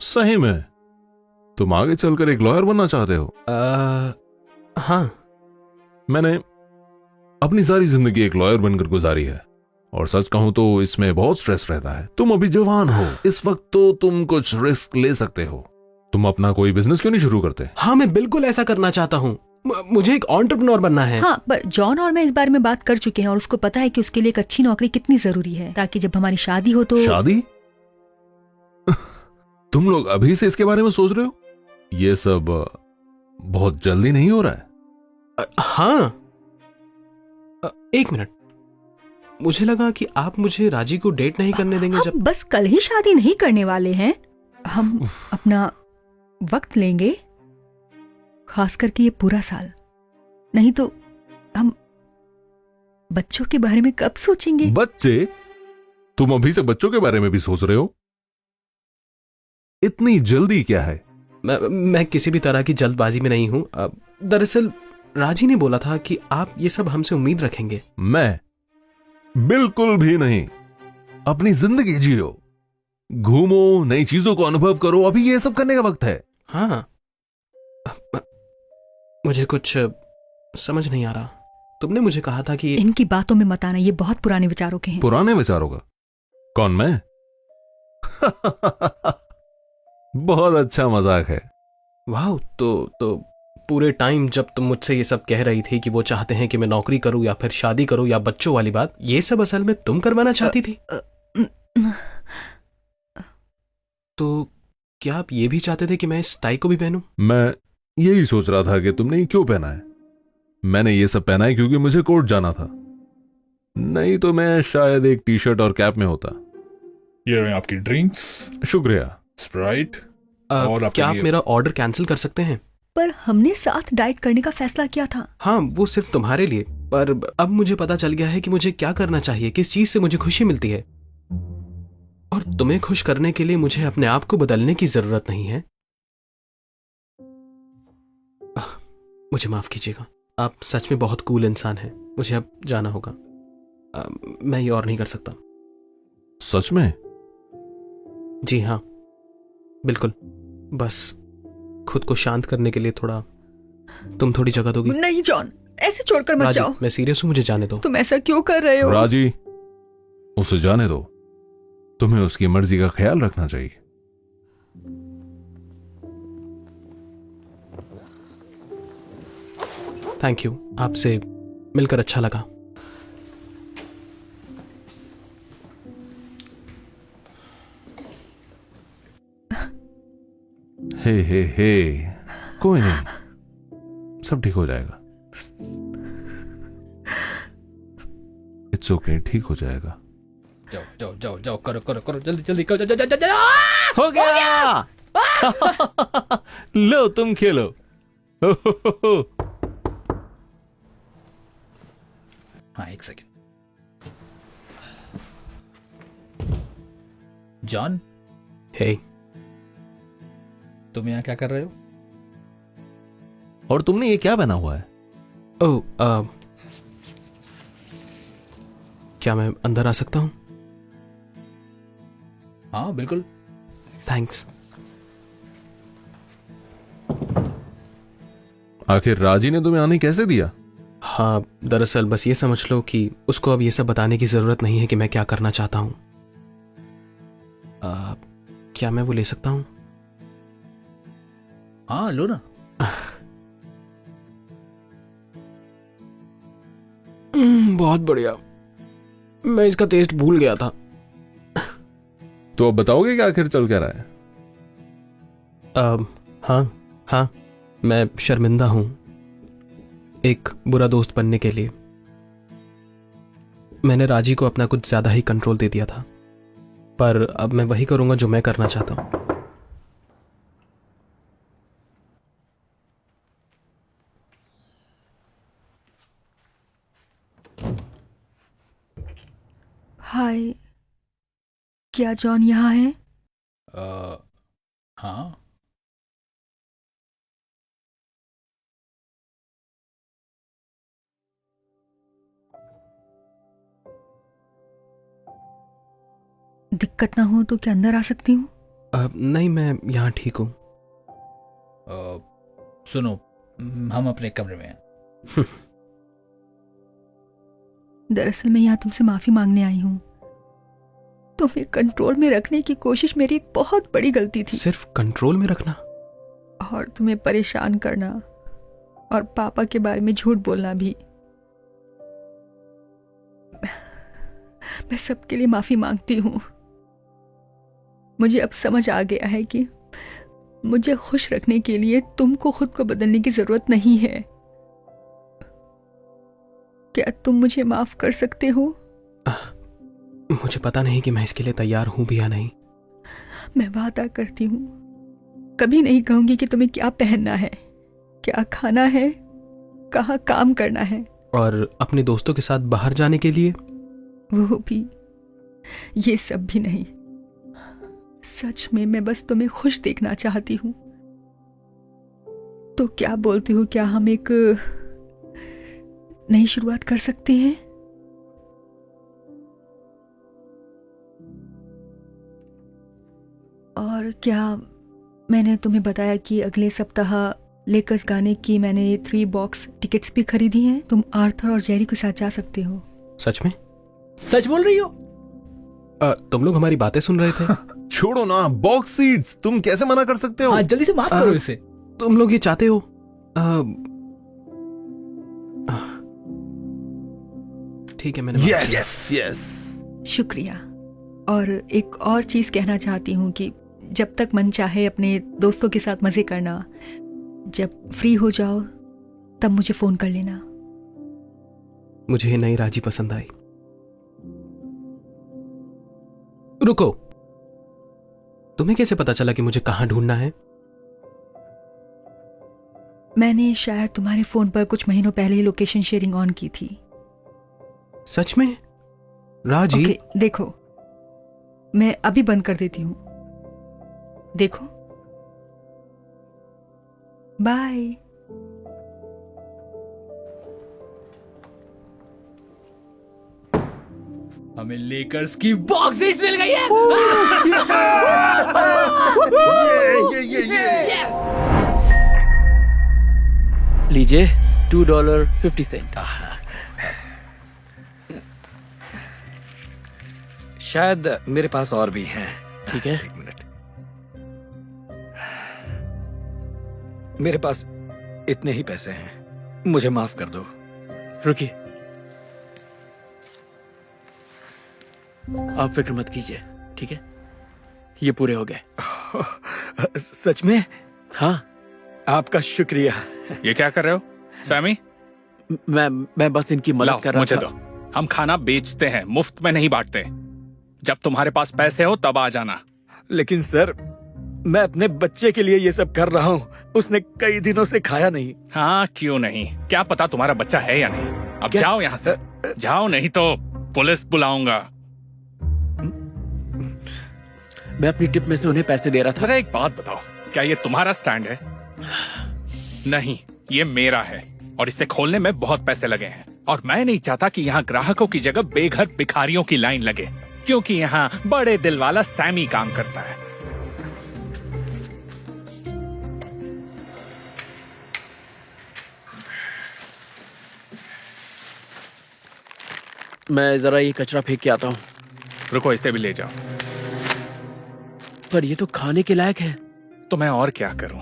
सही में? तुम आगे चलकर एक लॉयर बनना चाहते हो? हाँ। मैंने अपनी सारी जिंदगी एक लॉयर बनकर गुजारी है, और सच कहूं तो इसमें बहुत स्ट्रेस रहता है। तुम अभी जवान हो, इस वक्त तो तुम कुछ रिस्क ले सकते हो। तुम अपना कोई बिजनेस क्यों नहीं शुरू करते? हाँ, मैं बिल्कुल ऐसा करना चाहता हूँ। मुझे एक एंटरप्रेन्योर बनना है। हाँ, पर जॉन और मैं इस बारे में बात कर चुके हैं और उसको पता है कि उसके लिए एक अच्छी नौकरी कितनी जरूरी है, ताकि जब हमारी शादी हो तो। शादी? तुम लोग अभी से इसके बारे में सोच रहे हो? ये सब बहुत जल्दी नहीं हो रहा है? हाँ, एक मिनट। मुझे लगा कि आप मुझे राजी को डेट नहीं करने देंगे। जब बस कल ही शादी नहीं करने वाले हैं, हम अपना वक्त लेंगे, खास करके ये पूरा साल। नहीं तो हम बच्चों के बारे में कब सोचेंगे? बच्चे? तुम अभी से बच्चों के बारे में भी सोच रहे हो? इतनी जल्दी क्या है? मैं किसी भी तरह की जल्दबाजी में नहीं हूं। दरअसल राजी ने बोला था कि आप ये सब हमसे उम्मीद रखेंगे। मैं बिल्कुल भी नहीं। अपनी जिंदगी जियो। घूमो, नई चीजों को अनुभव करो, अभी ये सब करने का वक्त है। हाँ, मुझे कुछ समझ नहीं आ रहा। तुमने मुझे कहा था कि इनकी बातों में मत आना, ये बहुत पुराने विचारों के हैं। पुराने विचारों का? कौन, मैं? बहुत अच्छा मजाक है। वाह, तो पूरे टाइम जब तुम मुझसे ये सब कह रही थी कि वो चाहते हैं कि मैं नौकरी करूं या फिर शादी करूं या बच्चों वाली बात, ये सब असल में तुम करवाना चाहती थी? तो क्या आप ये भी चाहते थे कि मैं इस टाई को भी पहनूं? मैं यही सोच रहा था कि तुमने ये क्यों पहना है। मैंने ये सब पहना है क्योंकि मुझे कोर्ट जाना था, नहीं तो मैं शायद एक टी शर्ट और कैप में होता। ये रहे आपकी ड्रिंक्स। शुक्रिया। स्प्राइट। और क्या आप मेरा ऑर्डर कैंसिल कर सकते हैं? पर हमने साथ डाइट करने का फैसला किया था। हाँ, वो सिर्फ तुम्हारे लिए, पर अब मुझे पता चल गया है कि मुझे क्या करना चाहिए, किस चीज से मुझे खुशी मिलती है। और तुम्हें खुश करने के लिए मुझे अपने आप को बदलने की जरूरत नहीं है। मुझे माफ कीजिएगा, आप सच में बहुत कूल इंसान हैं। मुझे अब जाना होगा। मैं ये और नहीं कर सकता। सच में? जी हाँ, बिल्कुल। बस खुद को शांत करने के लिए तुम थोड़ी जगह दोगी? नहीं जॉन, ऐसे छोड़कर मत राजी, जाओ। मैं सीरियस हूँ, मुझे जाने दो। तुम ऐसा क्यों कर रहे हो? राजी, उसे जाने दो। तुम्हें उसकी मर्जी का ख्याल रखना चाहिए। थैंक यू, आपसे मिलकर अच्छा लगा। हे, कोई नहीं, सब ठीक हो जाएगा। इट्स ओके, ठीक हो जाएगा। जाओ, करो, जल्दी करो, जाओ। हो गया। लो, तुम खेलो। हाँ, एक सेकेंड। जॉन, हे, तुम यहाँ क्या कर रहे हो? और तुमने ये क्या पहना हुआ है? ओह, क्या मैं अंदर आ सकता हूँ? हाँ, बिल्कुल। थैंक्स। आखिर राजी ने तुम्हें आने कैसे दिया? हाँ, दरअसल बस ये समझ लो कि उसको अब ये सब बताने की जरूरत नहीं है कि मैं क्या करना चाहता हूँ। क्या मैं वो ले सकता हूँ? हाँ, लो ना। बहुत बढ़िया। मैं इसका टेस्ट भूल गया था। तो अब बताओगे कि आखिर चल क्या रहा है? हाँ, मैं शर्मिंदा हूं एक बुरा दोस्त बनने के लिए। मैंने राजी को अपना कुछ ज्यादा ही कंट्रोल दे दिया था, पर अब मैं वही करूंगा जो मैं करना चाहता हूं। हाय, क्या जॉन यहाँ है? हाँ। दिक्कत ना हो तो क्या अंदर आ सकती हूँ? नहीं, मैं यहाँ ठीक हूँ। सुनो, हम अपने कमरे में हैं। दरअसल मैं यहाँ तुमसे माफी मांगने आई हूँ। तुम्हें कंट्रोल में रखने की कोशिश मेरी एक बहुत बड़ी गलती थी। सिर्फ कंट्रोल में रखना? और तुम्हें परेशान करना और पापा के बारे में झूठ बोलना भी। मैं सबके लिए माफी मांगती हूँ। मुझे अब समझ आ गया है कि मुझे खुश रखने के लिए तुमको खुद को बदलने की जरूरत नहीं है। क्या तुम मुझे माफ कर सकते हो? मुझे पता नहीं कि मैं इसके लिए तैयार हूं भी या नहीं। मैं वादा करती हूँ, कभी नहीं कहूंगी कि तुम्हें क्या पहनना है, क्या खाना है, कहाँ काम करना है। और अपने दोस्तों के साथ बाहर जाने के लिए? वो भी, ये सब भी नहीं। सच में मैं बस तुम्हें खुश देखना चाहती हूँ। तो क्या बोलती हो, क्या हम एक नई शुरुआत कर सकते हैं? और क्या मैंने तुम्हें बताया कि अगले सप्ताह लेकर्स गाने की मैंने 3 बॉक्स टिकट्स भी खरीदी हैं। तुम आर्थर और जेरी के साथ जा सकते हो। सच में? सच बोल रही हो? तुम लोग हमारी बातें सुन रहे थे? छोड़ो ना, बॉक्स सीट्स, तुम कैसे मना कर सकते हो? हाँ, जल्दी से माफ करो इसे। तुम लोग ये चाहते हो? ठीक है, मैंने यस। शुक्रिया। और एक और चीज कहना चाहती हूँ कि जब तक मन चाहे अपने दोस्तों के साथ मजे करना, जब फ्री हो जाओ तब मुझे फोन कर लेना। मुझे ये नई राजी पसंद आई। रुको, तुम्हें कैसे पता चला कि मुझे कहां ढूंढना है? मैंने शायद तुम्हारे फोन पर कुछ महीनों पहले ही लोकेशन शेयरिंग ऑन की थी। सच में? राजी? ओके, देखो मैं अभी बंद कर देती हूँ। देखो, बाय। हमें लेकर्स की बॉक्स सीट्स मिल गई है। लीजिए $2.50। शायद मेरे पास और भी हैं। ठीक है, एक मिनट। मेरे पास इतने ही पैसे हैं, मुझे माफ कर दो। रुकिए, आप फिक्र मत कीजिए, ठीक है? ये पूरे हो गए। सच में? हाँ। आपका शुक्रिया। ये क्या कर रहे हो सैमी? मैं बस इनकी मदद कर रहा मुझे था। दो। हम खाना बेचते हैं, मुफ्त में नहीं बांटते। जब तुम्हारे पास पैसे हो तब आ जाना। लेकिन सर, मैं अपने बच्चे के लिए ये सब कर रहा हूँ। उसने कई दिनों से खाया नहीं। हाँ, क्यों नहीं? क्या पता तुम्हारा बच्चा है या नहीं। अब जाओ यहाँ से, जाओ, नहीं तो पुलिस बुलाऊंगा। मैं अपनी टिप में से उन्हें पैसे दे रहा था। जरा एक बात बताओ, क्या ये तुम्हारा स्टैंड है? नहीं, ये मेरा है और इसे खोलने में बहुत पैसे लगे हैं। और मैं नहीं चाहता कि यहाँ ग्राहकों की जगह बेघर भिखारियों की लाइन लगे, क्योंकि यहाँ बड़े दिल वाला सैमी काम करता है। मैं जरा ये कचरा फेंक के आता हूँ। रुको, इसे भी ले जाओ। पर ये तो खाने के लायक है। तो मैं और क्या करूं?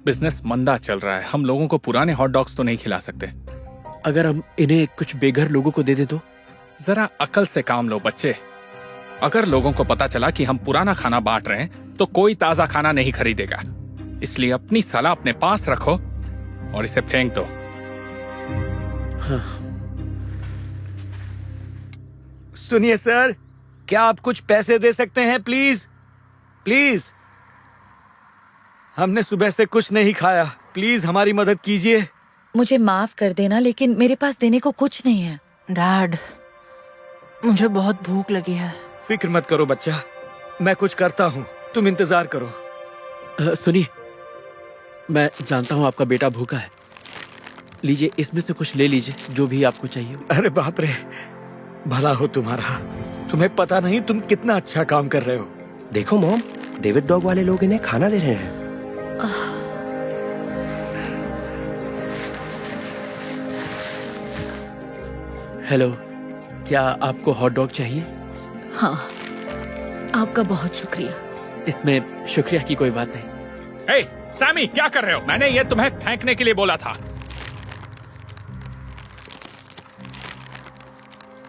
बिजनेस मंदा चल रहा है, हम लोगों को पुराने हॉट डॉग्स तो नहीं खिला सकते। अगर हम इन्हें कुछ बेघर लोगों को दे दे तो? जरा अकल से काम लो बच्चे। अगर लोगों को पता चला कि हम पुराना खाना बांट रहे हैं तो कोई ताजा खाना नहीं खरीदेगा। इसलिए अपनी सलाह अपने पास रखो और इसे फेंक दो। हाँ। सुनिए सर, क्या आप कुछ पैसे दे सकते हैं प्लीज? प्लीज, हमने सुबह से कुछ नहीं खाया, प्लीज हमारी मदद कीजिए। मुझे माफ कर देना, लेकिन मेरे पास देने को कुछ नहीं है। डैड, मुझे बहुत भूख लगी है। फिक्र मत करो बच्चा, मैं कुछ करता हूँ, तुम इंतजार करो। सुनिए, मैं जानता हूँ आपका बेटा भूखा है। लीजिए, इसमें से कुछ ले लीजिए, जो भी आपको चाहिए। अरे बाप रे, भला हो तुम्हारा। तुम्हें पता नहीं तुम कितना अच्छा काम कर रहे हो। देखो मॉम, डेविड डॉग वाले लोग इन्हें खाना दे रहे हैं। हेलो, क्या आपको हॉट डॉग चाहिए? हाँ, आपका बहुत शुक्रिया। इसमें शुक्रिया की कोई बात नहीं। हे सैमी, क्या कर रहे हो? मैंने ये तुम्हें फेंकने के लिए बोला था।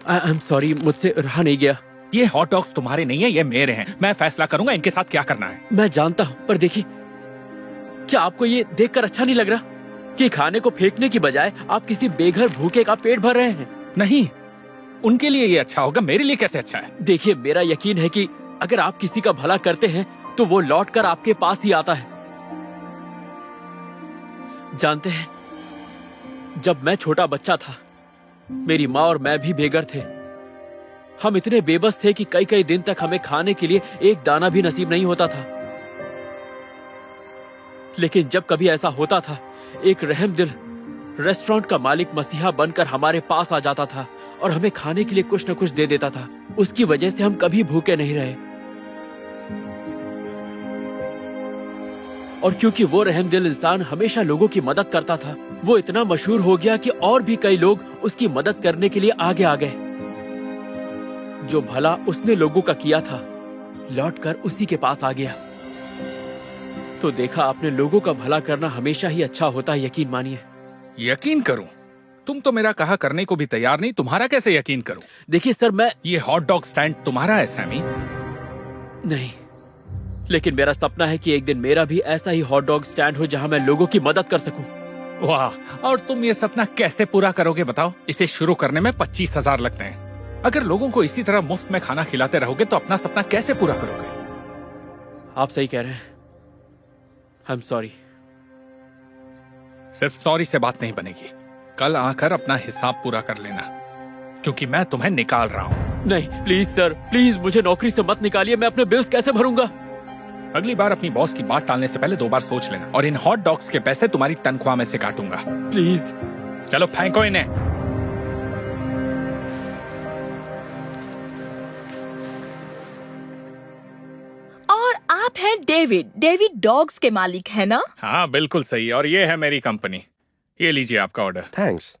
आई एम सॉरी, मुझसे रहा नहीं गया। ये हॉट डॉग्स तुम्हारे नहीं है, ये मेरे हैं। मैं फैसला करूंगा इनके साथ क्या करना है। मैं जानता हूँ, पर देखिए, क्या आपको ये देखकर अच्छा नहीं लग रहा कि खाने को फेंकने की बजाय आप किसी बेघर भूखे का पेट भर रहे हैं? नहीं, उनके लिए ये अच्छा होगा, मेरे लिए कैसे अच्छा है? देखिए, मेरा यकीन है कि अगर आप किसी का भला करते हैं तो वो लौटकर आपके पास ही आता है। जानते हैं, जब मैं छोटा बच्चा था, मेरी माँ और मैं भी बेघर थे। हम इतने बेबस थे कि कई कई दिन तक हमें खाने के लिए एक दाना भी नसीब नहीं होता था। लेकिन जब कभी ऐसा होता था, एक रहमदिल रेस्टोरेंट का मालिक मसीहा बनकर हमारे पास आ जाता था और हमें खाने के लिए कुछ न कुछ दे देता था। उसकी वजह से हम कभी भूखे नहीं रहे। और क्योंकि वो रहमदिल इंसान हमेशा लोगों की मदद करता था, वो इतना मशहूर हो गया कि और भी कई लोग उसकी मदद करने के लिए आगे आ गए। जो भला उसने लोगों का किया था लौटकर उसी के पास आ गया। तो देखा आपने, लोगों का भला करना हमेशा ही अच्छा होता है, यकीन मानिए। यकीन करूं? तुम तो मेरा कहा करने को भी तैयार नहीं, तुम्हारा कैसे यकीन करूं? देखिए सर, मैं ये हॉट डॉग स्टैंड तुम्हारा है सैमी? नहीं, लेकिन मेरा सपना है कि एक दिन मेरा भी ऐसा ही हॉट डॉग स्टैंड हो जहां मैं लोगों की मदद कर सकूं। वाह, और तुम ये सपना कैसे पूरा करोगे बताओ? इसे शुरू करने में 25,000 लगते हैं। अगर लोगों को इसी तरह मुफ्त में खाना खिलाते रहोगे तो अपना सपना कैसे पूरा करोगे? आप सही कह रहे हैं। I am sorry. सिर्फ सॉरी से बात नहीं बनेगी, कल आकर अपना हिसाब पूरा कर लेना, क्योंकि मैं तुम्हें निकाल रहा हूँ। नहीं प्लीज सर, प्लीज मुझे नौकरी से मत निकालिए। मैं अपने बिल्स कैसे भरूंगा? अगली बार अपनी बॉस की बात टालने से पहले 2 बार सोच लेना, और इन हॉट डॉग्स के पैसे तुम्हारी तनख्वाह में से काटूंगा। प्लीज। चलो फेंको इन्हें। और आप हैं डेविड, डेविड डॉग्स के मालिक है ना? हाँ बिल्कुल सही, और ये है मेरी कंपनी। ये लीजिए आपका ऑर्डर। थैंक्स।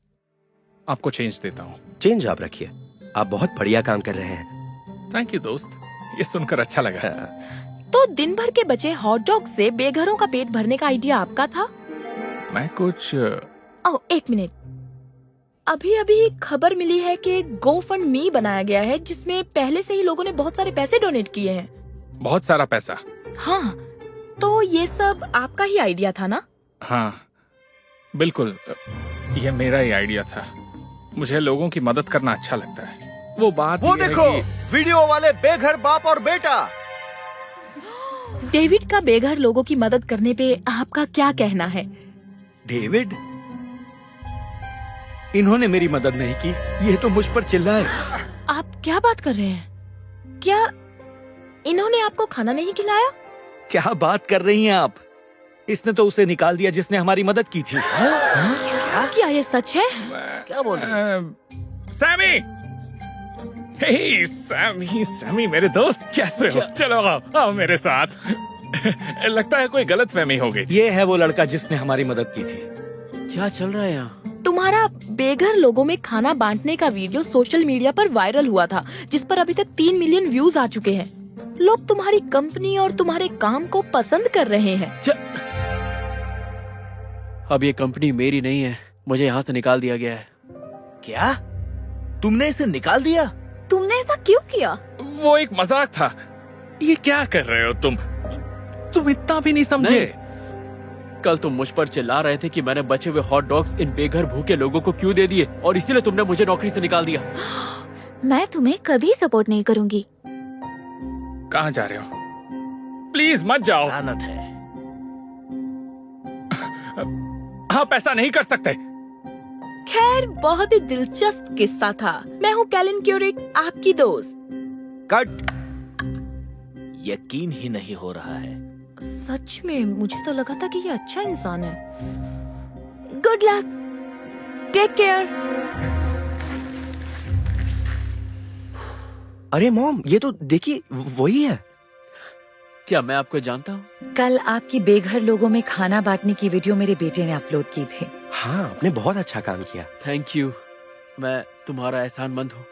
आपको चेंज देता हूँ। चेंज आप रखिए, आप बहुत बढ़िया काम कर रहे हैं। थैंक यू दोस्त, ये सुनकर अच्छा लगा। तो दिन भर के बचे हॉट डॉग से बेघरों का पेट भरने का आइडिया आपका था? मैं कुछ ओह, एक मिनट। अभी अभी खबर मिली है कि गो फंड मी बनाया गया है, जिसमें पहले से ही लोगों ने बहुत सारे पैसे डोनेट किए हैं। बहुत सारा पैसा? हाँ, तो ये सब आपका ही आइडिया था ना? हाँ बिल्कुल, ये मेरा ही आइडिया था। मुझे लोगों की मदद करना अच्छा लगता है। वो बात वो ये है देखो, कि वीडियो वाले बेघर बाप और बेटा। डेविड का बेघर लोगों की मदद करने पे आपका क्या कहना है? डेविड, इन्होंने मेरी मदद नहीं की, ये तो मुझ पर चिल्लाए। आप क्या बात कर रहे हैं? क्या इन्होंने आपको खाना नहीं खिलाया? क्या बात कर रही हैं आप? इसने तो उसे निकाल दिया जिसने हमारी मदद की थी। क्या ये सच है? क्या बोल रहे हैं? सैमी! हे सैमी, सैमी मेरे दोस्त, कैसे हो? चलो आओ मेरे साथ। लगता है कोई गलतफहमी हो गई। ये है वो लड़का जिसने हमारी मदद की थी। क्या चल रहा है यहाँ? तुम्हारा बेघर लोगों में खाना बांटने का वीडियो सोशल मीडिया पर वायरल हुआ था, जिस पर अभी तक 3 मिलियन व्यूज आ चुके हैं। लोग तुम्हारी कंपनी और तुम्हारे काम को पसंद कर रहे हैं। अब ये कंपनी मेरी नहीं है, मुझे यहाँ से निकाल दिया गया है। क्या? तुमने इसे निकाल दिया? तुमने ऐसा क्यों किया? वो एक मजाक था। ये क्या कर रहे हो तुम? तुम इतना भी नहीं समझे? कल तुम मुझ पर चिल्ला रहे थे कि मैंने बचे हुए हॉट डॉग्स इन बेघर भूखे लोगों को क्यों दे दिए, और इसीलिए तुमने मुझे नौकरी से निकाल दिया। मैं तुम्हें कभी सपोर्ट नहीं करूंगी। कहाँ जा रहे हो? प्लीज मत जाओ। लानत है। आप ऐसा नहीं कर सकते। खैर, बहुत ही दिलचस्प किस्सा था। मैं हूँ कैलिन क्यूरिक, आपकी दोस्त। कट। यकीन ही नहीं हो रहा है। सच में मुझे तो लगा था कि ये अच्छा इंसान है। Good luck, take care. अरे मॉम, ये तो देखिए वही है। क्या मैं आपको जानता हूँ? कल आपकी बेघर लोगों में खाना बांटने की वीडियो मेरे बेटे ने अपलोड की थी। हाँ, आपने बहुत अच्छा काम किया। Thank you. मैं तुम्हारा एहसानमंद हूँ,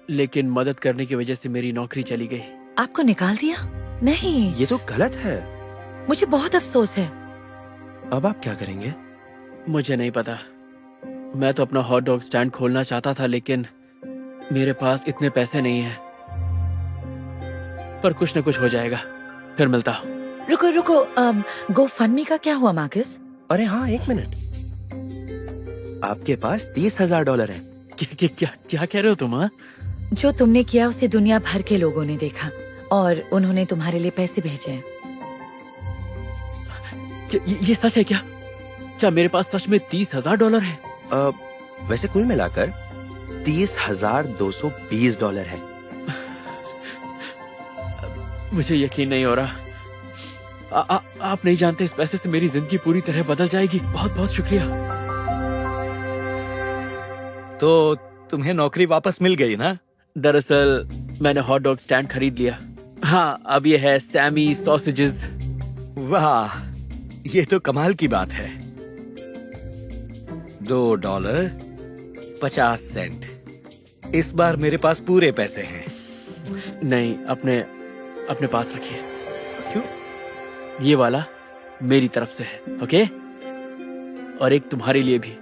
लेकिन मदद करने की वजह से मेरी नौकरी चली गई। आपको निकाल दिया? नहीं, ये तो गलत है। मुझे बहुत अफसोस है। अब आप क्या करेंगे? मुझे नहीं पता। मैं तो अपना हॉट डॉग स्टैंड खोलना चाहता था, लेकिन मेरे पास इतने पैसे नहीं हैं। पर कुछ न कुछ हो जाएगा, फिर मिलता हूँ। रुको रुको, गो फंड मी का क्या हुआ मार्कस? अरे हाँ, 1 मिनट। आपके पास $30,000 है। क्या कह रहे हो तुम? हाँ, जो तुमने किया उसे दुनिया भर के लोगों ने देखा और उन्होंने तुम्हारे लिए पैसे भेजे हैं। ये सच है क्या? क्या मेरे पास सच में $30,000 है? वैसे कुल मिलाकर $30,220 है। मुझे यकीन नहीं हो रहा। आप नहीं जानते, इस पैसे से मेरी जिंदगी पूरी तरह बदल जाएगी। बहुत बहुत शुक्रिया। तो तुम्हें नौकरी वापस मिल गई ना? दरअसल मैंने हॉट डॉग स्टैंड खरीद लिया। हाँ, अब ये है सैमी सॉसेजेस। वाह, ये तो कमाल की बात है। $2.50। इस बार मेरे पास पूरे पैसे हैं। नहीं, अपने पास रखिए। क्यों? ये वाला मेरी तरफ से है, ओके? और एक तुम्हारे लिए भी।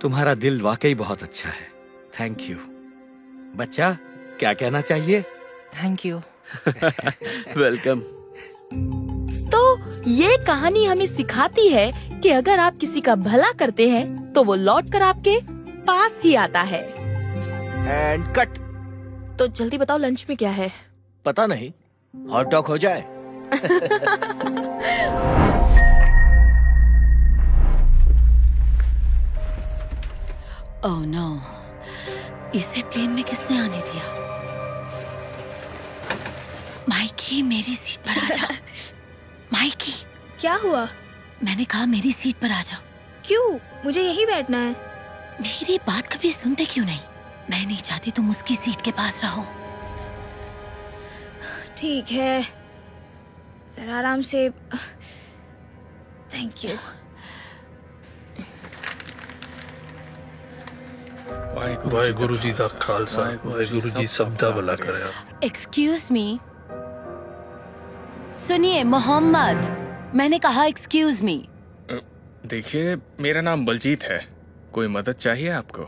तुम्हारा दिल वाकई बहुत अच्छा है। Thank you. बच्चा, क्या कहना चाहिए? Thank you. वेलकम। तो ये कहानी हमें सिखाती है कि अगर आप किसी का भला करते हैं तो वो लौट कर आपके पास ही आता है। And cut. तो जल्दी बताओ लंच में क्या है? पता नहीं, हॉट डॉग हो जाए। ओह नो, इसे प्लेन में किसने आने दिया? माइकी, मेरी सीट पर आ जा। माइकी, क्या हुआ? मैंने कहा मेरी सीट पर आ जा। क्यों? मुझे यहीं बैठना है। मेरी बात कभी सुनते क्यों नहीं? मैं नहीं चाहती तुम उसकी सीट के पास रहो। ठीक है, जरा आराम से। Thank you. वाहेगुरु जी का खालसा, वाहेगुरु जी सब दा भला करे। एक्सक्यूज मी, सुनिए मोहम्मद, मैंने कहा एक्सक्यूज मी। देखिए, मेरा नाम बलजीत है। कोई मदद चाहिए आपको?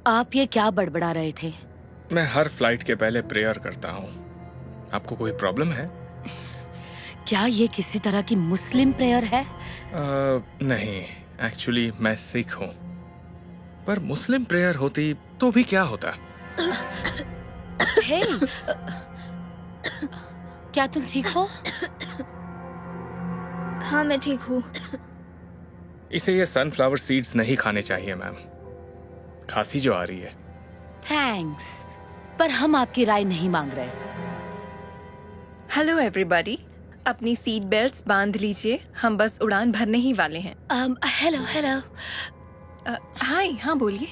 आप ये क्या बड़बड़ा रहे थे? मैं हर फ्लाइट के पहले प्रेयर करता हूँ। आपको कोई प्रॉब्लम है? क्या ये किसी तरह की मुस्लिम प्रेयर है? नहीं, एक्चुअली मैं सिख हूँ। पर मुस्लिम प्रेयर होती तो भी क्या होता? हे, क्या तुम ठीक हो? हाँ, मैं ठीक हूँ। इसे ये सनफ्लावर सीड्स नहीं खाने चाहिए मैम। खांसी जो आ रही है। थैंक्स, पर हम आपकी राय नहीं मांग रहे। हेलो एवरीबॉडी, अपनी सीट बेल्ट्स बांध लीजिए, हम बस उड़ान भरने ही वाले हैं। Hello hello. हाय, हाँ बोलिए।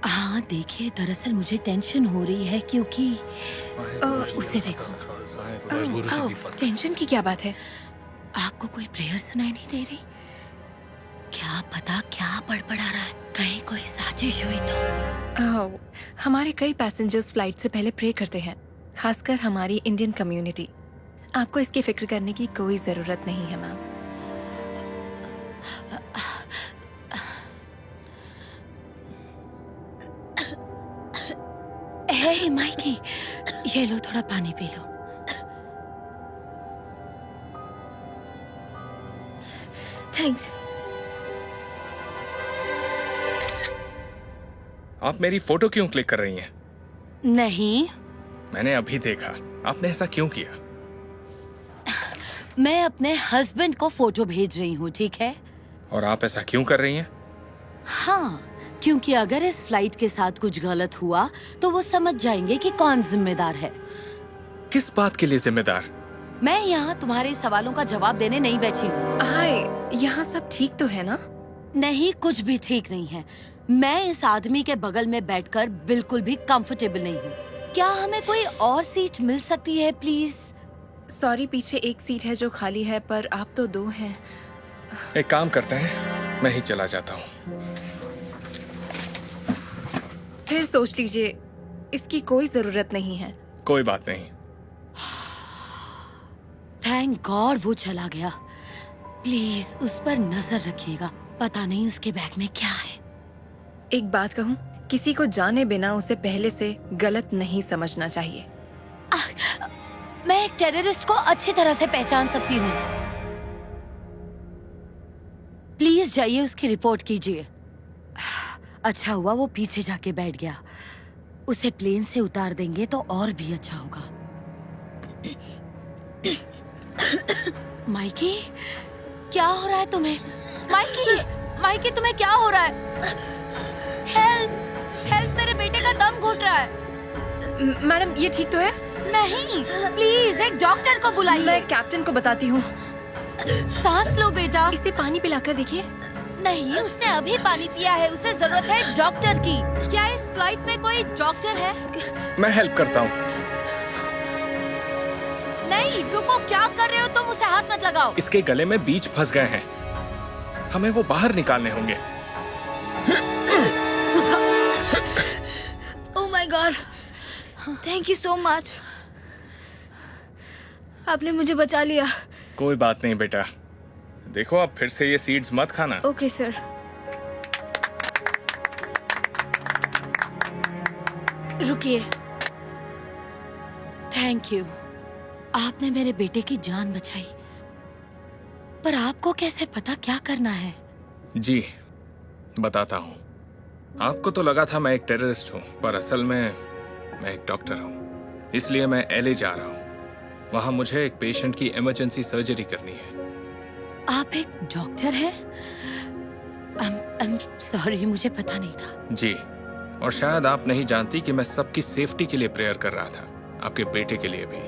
हाँ देखिए, दरअसल मुझे टेंशन हो रही है क्योंकि उसे देखो। टेंशन की क्या बात है? आपको कोई प्रेयर सुनाई नहीं दे रही? क्या पता क्या बड़बड़ा रहा है, कहीं कोई साजिश हुई तो। हमारे कई पैसेंजर्स फ्लाइट से पहले प्रे करते हैं, खासकर हमारी इंडियन कम्युनिटी। आपको इसकी फिक्र करने की कोई जरूरत नहीं है मैम। हे माइकी, ये लो, थोड़ा पानी पी लो। थैंक्स। आप मेरी फोटो क्यों क्लिक कर रही हैं? नहीं, मैंने अभी देखा। आपने ऐसा क्यों किया? मैं अपने हस्बैंड को फोटो भेज रही हूँ, ठीक है? और आप ऐसा क्यों कर रही हैं? हाँ, क्योंकि अगर इस फ्लाइट के साथ कुछ गलत हुआ तो वो समझ जाएंगे कि कौन जिम्मेदार है। किस बात के लिए जिम्मेदार? मैं यहाँ तुम्हारे सवालों का जवाब देने नहीं बैठी हूँ। हाय, यहाँ सब ठीक तो है ना? नहीं, कुछ भी ठीक नहीं है। मैं इस आदमी के बगल में बैठकर बिल्कुल भी कंफर्टेबल नहीं हूँ। क्या हमें कोई और सीट मिल सकती है प्लीज? सॉरी, पीछे एक सीट है जो खाली है, पर आप तो दो हैं। एक काम करते हैं, मैं ही चला जाता हूँ। फिर सोच लीजिए, इसकी कोई जरूरत नहीं है। कोई बात नहीं। थैंक गॉड वो चला गया। प्लीज उस पर नजर रखिएगा, पता नहीं उसके बैग में क्या है। एक बात कहूँ, किसी को जाने बिना उसे पहले से गलत नहीं समझना चाहिए। मैं एक टेररिस्ट को अच्छी तरह से पहचान सकती हूँ। प्लीज जाइए, उसकी रिपोर्ट कीजिए। अच्छा हुआ वो पीछे जाके बैठ गया। उसे प्लेन से उतार देंगे तो और भी अच्छा होगा। माइकी, क्या हो रहा है तुम्हें? माइकी, माइकी तुम्हें क्या हो रहा है? हेल्प, हेल्प, मेरे बेटे का दम घुट रहा है। मैडम, ये ठीक तो है? नहीं, प्लीज एक डॉक्टर को बुलाइए। मैं कैप्टन को बताती हूँ। सांस लो बेटा। इसे पानी पिलाकर देखिए। नहीं, उसने अभी पानी पिया है, उसे जरूरत है डॉक्टर की। क्या इस फ्लाइट में कोई डॉक्टर है? मैं हेल्प करता हूँ। नहीं, रुको, क्या कर रहे हो तुम? उसे हाथ मत लगाओ। इसके गले में बीज फंस गए हैं, हमें वो बाहर निकालने होंगे। Oh my God, thank you so much, आपने मुझे बचा लिया। कोई बात नहीं बेटा, देखो अब फिर से ये सीड्स मत खाना। Okay sir. रुकिए, थैंक यू, आपने मेरे बेटे की जान बचाई। पर आपको कैसे पता क्या करना है? जी बताता हूँ। आपको तो लगा था मैं एक टेररिस्ट हूँ, पर असल में मैं एक डॉक्टर हूँ। इसलिए मैं एलए जा रहा हूँ। वहाँ मुझे एक पेशेंट की इमरजेंसी सर्जरी करनी है। आप एक डॉक्टर हैं? सॉरी, मुझे पता नहीं था। जी, और शायद आप नहीं जानती कि मैं सबकी सेफ्टी के लिए प्रेयर कर रहा था, आपके बेटे के लिए भी,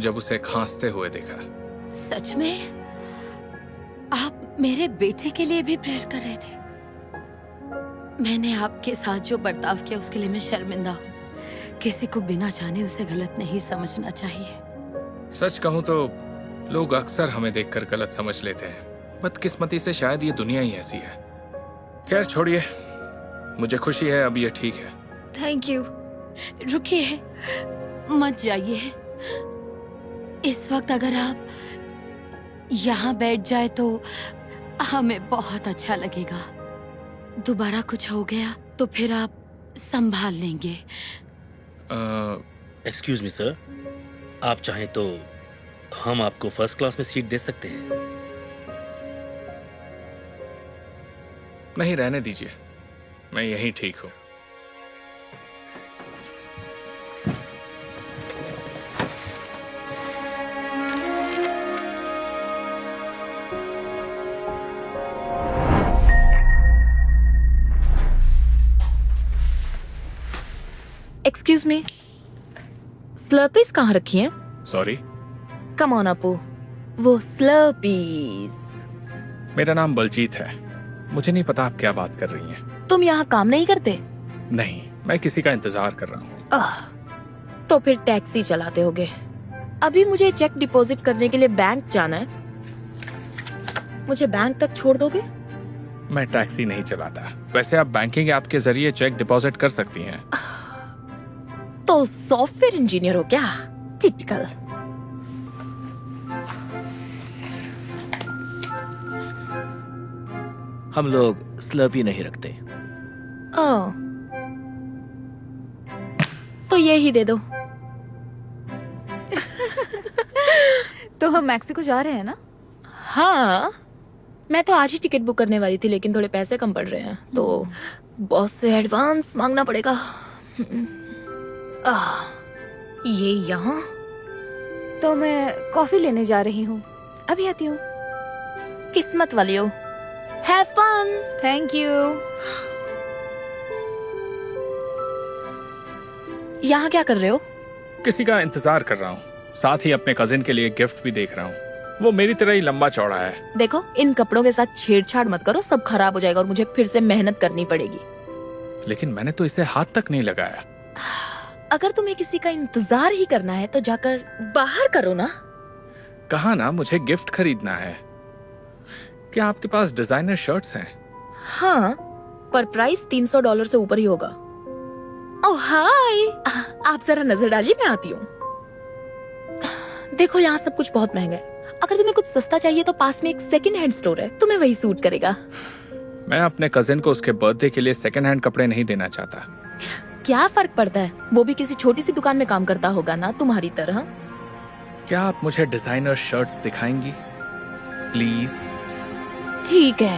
जब उसे खांसते हुए देखा। सच में? आप मेरे बेटे के लिए भी प्रेयर कर रहे थे? मैंने आपके साथ जो बर्ताव किया उसके लिए मैं शर्मिंदा हूँ। किसी को बिना जाने उसे गलत नहीं समझना चाहिए। सच कहूँ तो लोग अक्सर हमें देखकर गलत समझ लेते हैं। बदकिस्मती से शायद ये दुनिया ही ऐसी है। खैर छोड़िए, मुझे खुशी है अब ये ठीक है। Thank you. रुकिए, मत जाइए। इस वक्त अगर आप यहाँ बैठ जाए तो हमें बहुत अच्छा लगेगा। दोबारा कुछ हो गया तो फिर आप संभाल लेंगे। एक्सक्यूज मी सर, आप चाहें तो हम आपको फर्स्ट क्लास में सीट दे सकते हैं। नहीं, रहने दीजिए, मैं यहीं ठीक हूँ। एक्सक्यूज मी, स्लर्पीज कहाँ रखी हैं? सॉरी, कम ऑन अपू, वो स्लर्पीज। मेरा नाम बलजीत है। मुझे नहीं पता आप क्या बात कर रही हैं। तुम यहाँ काम नहीं करते? नहीं, मैं किसी का इंतजार कर रहा हूँ। तो फिर टैक्सी चलाते होगे। अभी मुझे चेक डिपॉजिट करने के लिए बैंक जाना है, मुझे बैंक तक छोड़ दोगे? मैं टैक्सी नहीं चलाता। वैसे आप बैंकिंग ऐप के जरिए चेक डिपॉजिट कर सकती हैं। तो सॉफ्टवेयर इंजीनियर हो क्या? टिपिकल। हम लोग स्लर्पी नहीं रखते। ओह, तो ये ही दे दो। तो हम मैक्सिको जा रहे हैं ना? हाँ, मैं तो आज ही टिकट बुक करने वाली थी, लेकिन थोड़े पैसे कम पड़ रहे हैं तो बॉस से एडवांस मांगना पड़ेगा। ये यहाँ? तो मैं कॉफी लेने जा रही हूँ, अभी आती हूँ। किस्मत वाली हो। Have fun. Thank you. यहाँ क्या कर रहे हो? किसी का इंतजार कर रहा हूँ, साथ ही अपने कजिन के लिए गिफ्ट भी देख रहा हूँ। वो मेरी तरह ही लंबा चौड़ा है। देखो, इन कपड़ों के साथ छेड़छाड़ मत करो, सब खराब हो जाएगा और मुझे फिर से मेहनत करनी पड़ेगी। लेकिन मैंने तो इसे हाथ तक नहीं लगाया। अगर तुम्हें किसी का इंतजार ही करना है तो जाकर बाहर करो ना। कहा ना, मुझे गिफ्ट खरीदना है। क्या आपके पास डिजाइनर शर्ट्स हैं? हाँ, पर प्राइस $300 से ऊपर ही होगा। ओह हाय, आप जरा नजर डालिए, मैं आती हूँ। देखो, यहाँ सब कुछ बहुत महंगा है। अगर तुम्हें कुछ सस्ता चाहिए तो पास में एक सेकंड हैंड स्टोर है, तुम्हें वही सूट करेगा। मैं अपने कजिन को उसके बर्थडे के लिए सेकंड हैंड कपड़े नहीं देना चाहता। क्या फर्क पड़ता है, वो भी किसी छोटी सी दुकान में काम करता होगा ना, तुम्हारी तरह। क्या आप मुझे डिजाइनर शर्ट्स दिखाएंगी प्लीज? ठीक है।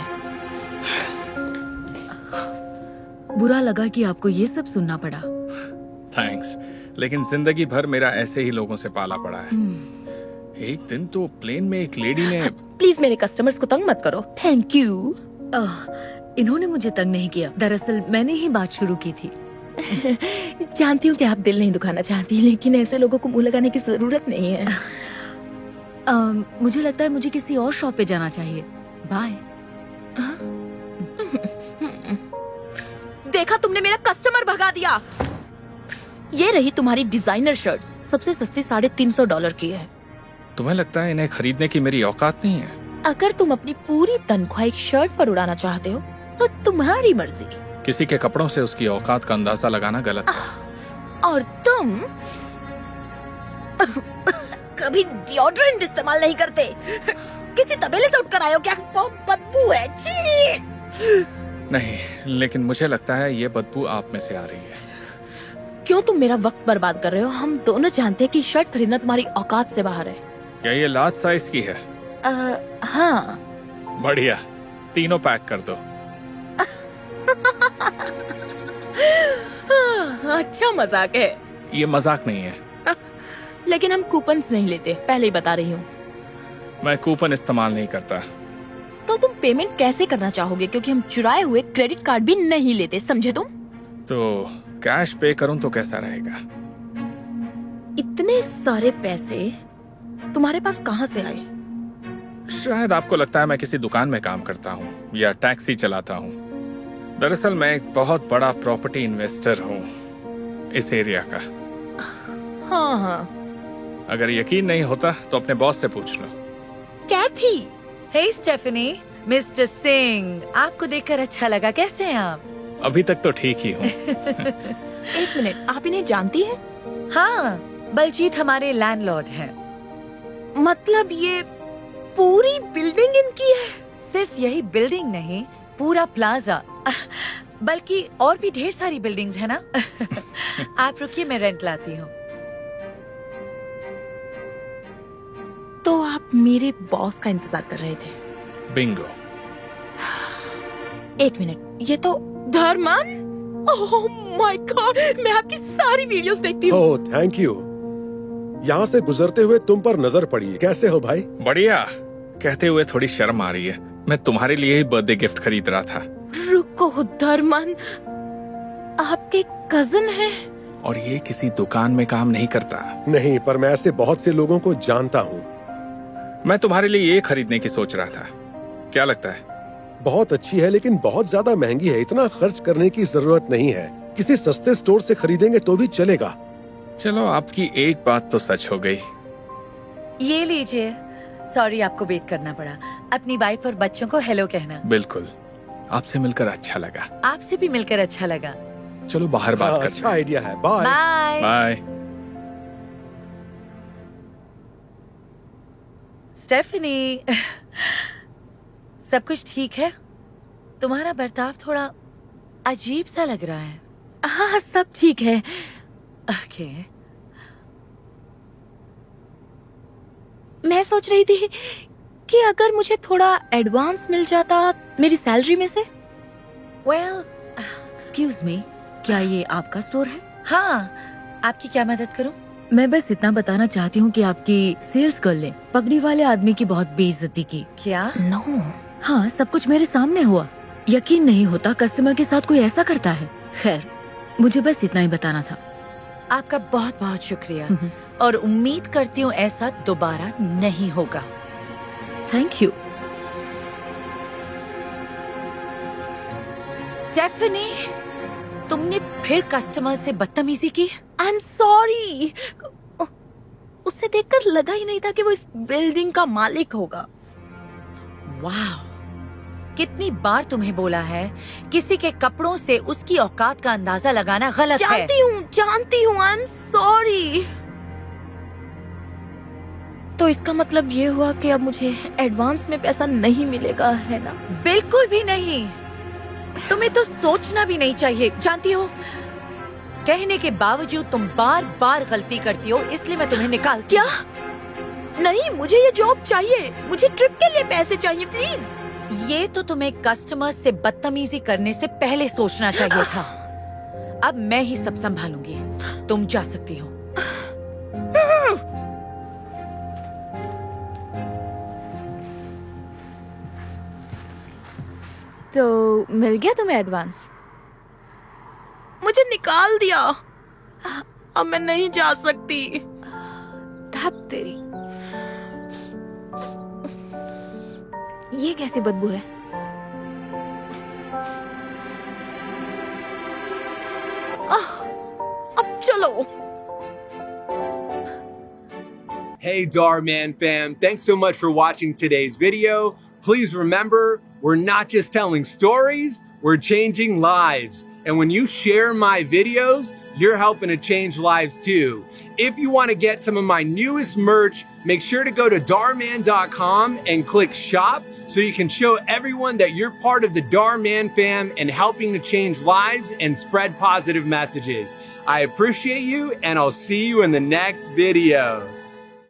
बुरा लगा कि आपको ये सब सुनना पड़ा। थैंक्स, लेकिन जिंदगी भर मेरा ऐसे ही लोगों से पाला पड़ा है। एक दिन तो प्लेन में एक लेडी ने प्लीज मेरे कस्टमर्स को तंग मत करो। Thank you. इन्होंने मुझे तंग नहीं किया, दरअसल मैंने ही बात शुरू की थी। जानती हूँ कि आप दिल नहीं दुखाना चाहती, लेकिन ऐसे लोगों को मुंह लगाने की जरूरत नहीं है। मुझे लगता है मुझे किसी और शॉप पे जाना चाहिए। बाय। देखा, तुमने मेरा कस्टमर भगा दिया। ये रही तुम्हारी डिजाइनर शर्ट्स, सबसे सस्ती $350 की है। तुम्हें लगता है इन्हें खरीदने की मेरी औकात नहीं है? अगर तुम अपनी पूरी तनख्वाह एक शर्ट पर उड़ाना चाहते हो तो तुम्हारी मर्जी। किसी के कपड़ों से उसकी औकात का अंदाजा लगाना गलत है। और तुम कभी डिओड्रेंट इस्तेमाल नहीं करते। किसी तबेले से उठकर आए हो क्या? बहुत बदबू है। छी! नहीं, लेकिन मुझे लगता है ये बदबू आप में से आ रही है। क्यों तुम मेरा वक्त बर्बाद कर रहे हो? हम दोनों जानते हैं कि शर्ट खरीदना तुम्हारी औकात से बाहर है। क्या ये लार्ज साइज की है? हाँ। बढ़िया, तीनों पैक कर दो। अच्छा मजाक है। ये मजाक नहीं है। लेकिन हम कूपन्स नहीं लेते, पहले ही बता रही हूँ। मैं कूपन इस्तेमाल नहीं करता। तो तुम पेमेंट कैसे करना चाहोगे? क्योंकि हम चुराए हुए क्रेडिट कार्ड भी नहीं लेते, समझे तुम? तो कैश पे करूं तो कैसा रहेगा? इतने सारे पैसे तुम्हारे पास कहाँ से आए? शायद आपको लगता है मैं किसी दुकान में काम करता हूँ या टैक्सी चलाता हूँ। दरअसल मैं एक बहुत बड़ा प्रॉपर्टी इन्वेस्टर हूँ इस एरिया का। हाँ। अगर यकीन नहीं होता तो अपने बॉस से पूछ लो। कैथी। हे स्टेफनी, मिस्टर सिंह, आपको देखकर अच्छा लगा। कैसे हैं आप? अभी तक तो ठीक ही हूँ। एक मिनट, आप इन्हें जानती हैं? हाँ, बलजीत हमारे लैंडलॉर्ड हैं। मतलब ये पूरी बिल्डिंग इनकी है? सिर्फ यही बिल्डिंग नहीं, पूरा प्लाजा, बल्कि और भी ढेर सारी बिल्डिंग्स है ना। आप रुकिए, मैं रेंट लाती हूँ। तो आप मेरे बॉस का इंतजार कर रहे थे? बिंगो। एक मिनट, ये तो धर्मन। ओह माय गॉड, मैं आपकी सारी वीडियोस देखती हूँ। ओह थैंक यू। यहाँ से गुजरते हुए तुम पर नजर पड़ी। कैसे हो भाई? बढ़िया। कहते हुए थोड़ी शर्म आ रही है। मैं तुम्हारे लिए ही बर्थडे गिफ्ट खरीद रहा था। रुको धर्मन, आपके कजिन है? और ये किसी दुकान में काम नहीं करता। नहीं, पर मैं ऐसे बहुत से लोगों को जानता हूँ। मैं तुम्हारे लिए ये खरीदने की सोच रहा था, क्या लगता है? बहुत अच्छी है, लेकिन बहुत ज्यादा महंगी है। इतना खर्च करने की जरूरत नहीं है। किसी सस्ते स्टोर से खरीदेंगे तो भी चलेगा। चलो, आपकी एक बात तो सच हो गई। ये लीजिए। सॉरी आपको वेट करना पड़ा। अपनी वाइफ और बच्चों को हेलो कहना। बिल्कुल, आपसे मिलकर अच्छा लगा। आपसे भी मिलकर अच्छा लगा। चलो बाहर बात करते हैं। अच्छा आइडिया है। Bye bye bye. स्टेफनी, सब कुछ ठीक है? तुम्हारा बर्ताव थोड़ा अजीब सा लग रहा है। हाँ, सब ठीक है। ओके। मैं सोच रही थी कि अगर मुझे थोड़ा एडवांस मिल जाता मेरी सैलरी में से। वेल, एक्सक्यूज मी, क्या ये आपका स्टोर है? हाँ, आपकी क्या मदद करूं? मैं बस इतना बताना चाहती हूँ कि आपकी सेल्स कर ले। पगड़ी वाले आदमी की बहुत बेइज्जती की। क्या? नो। हाँ, सब कुछ मेरे सामने हुआ। यकीन नहीं होता कस्टमर के साथ कोई ऐसा करता है। खैर, मुझे बस इतना ही बताना था। आपका बहुत बहुत शुक्रिया और उम्मीद करती हूँ ऐसा दोबारा नहीं होगा। Thank you. स्टेफनी, तुमने फिर कस्टमर से बदतमीजी की? I am sorry. उसे देखकर लगा ही नहीं था कि वो इस बिल्डिंग का मालिक होगा। वाह, कितनी बार तुम्हें बोला है किसी के कपड़ों से उसकी औकात का अंदाजा लगाना गलत है। जानती हूँ, आई एम सॉरी। तो इसका मतलब ये हुआ कि अब मुझे एडवांस में पैसा नहीं मिलेगा, है ना? बिल्कुल भी नहीं। तुम्हें तो सोचना भी नहीं चाहिए। जानती हो, कहने के बावजूद तुम बार बार गलती करती हो, इसलिए मैं तुम्हें निकालती हूँ। क्या? नहीं, मुझे ये जॉब चाहिए। मुझे ट्रिप के लिए पैसे चाहिए, प्लीज। ये तो तुम्हें कस्टमर से बदतमीजी करने से पहले सोचना चाहिए था। अब मैं ही सब संभालूंगी। तुम जा सकती हो। तो मिल गया तुम्हें एडवांस? मुझे निकाल दिया। अब मैं नहीं जा सकती। धत तेरी, ये कैसी बदबू है? अब चलो। Hey Darman fam, thanks so much for watching today's video. Please remember, we're not just telling stories, we're changing lives. And when you share my videos, you're helping to change lives too. If you want to get some of my newest merch, make sure to go to Darman.com and click shop so you can show everyone that you're part of the Darman fam and helping to change lives and spread positive messages. I appreciate you and I'll see you in the next video.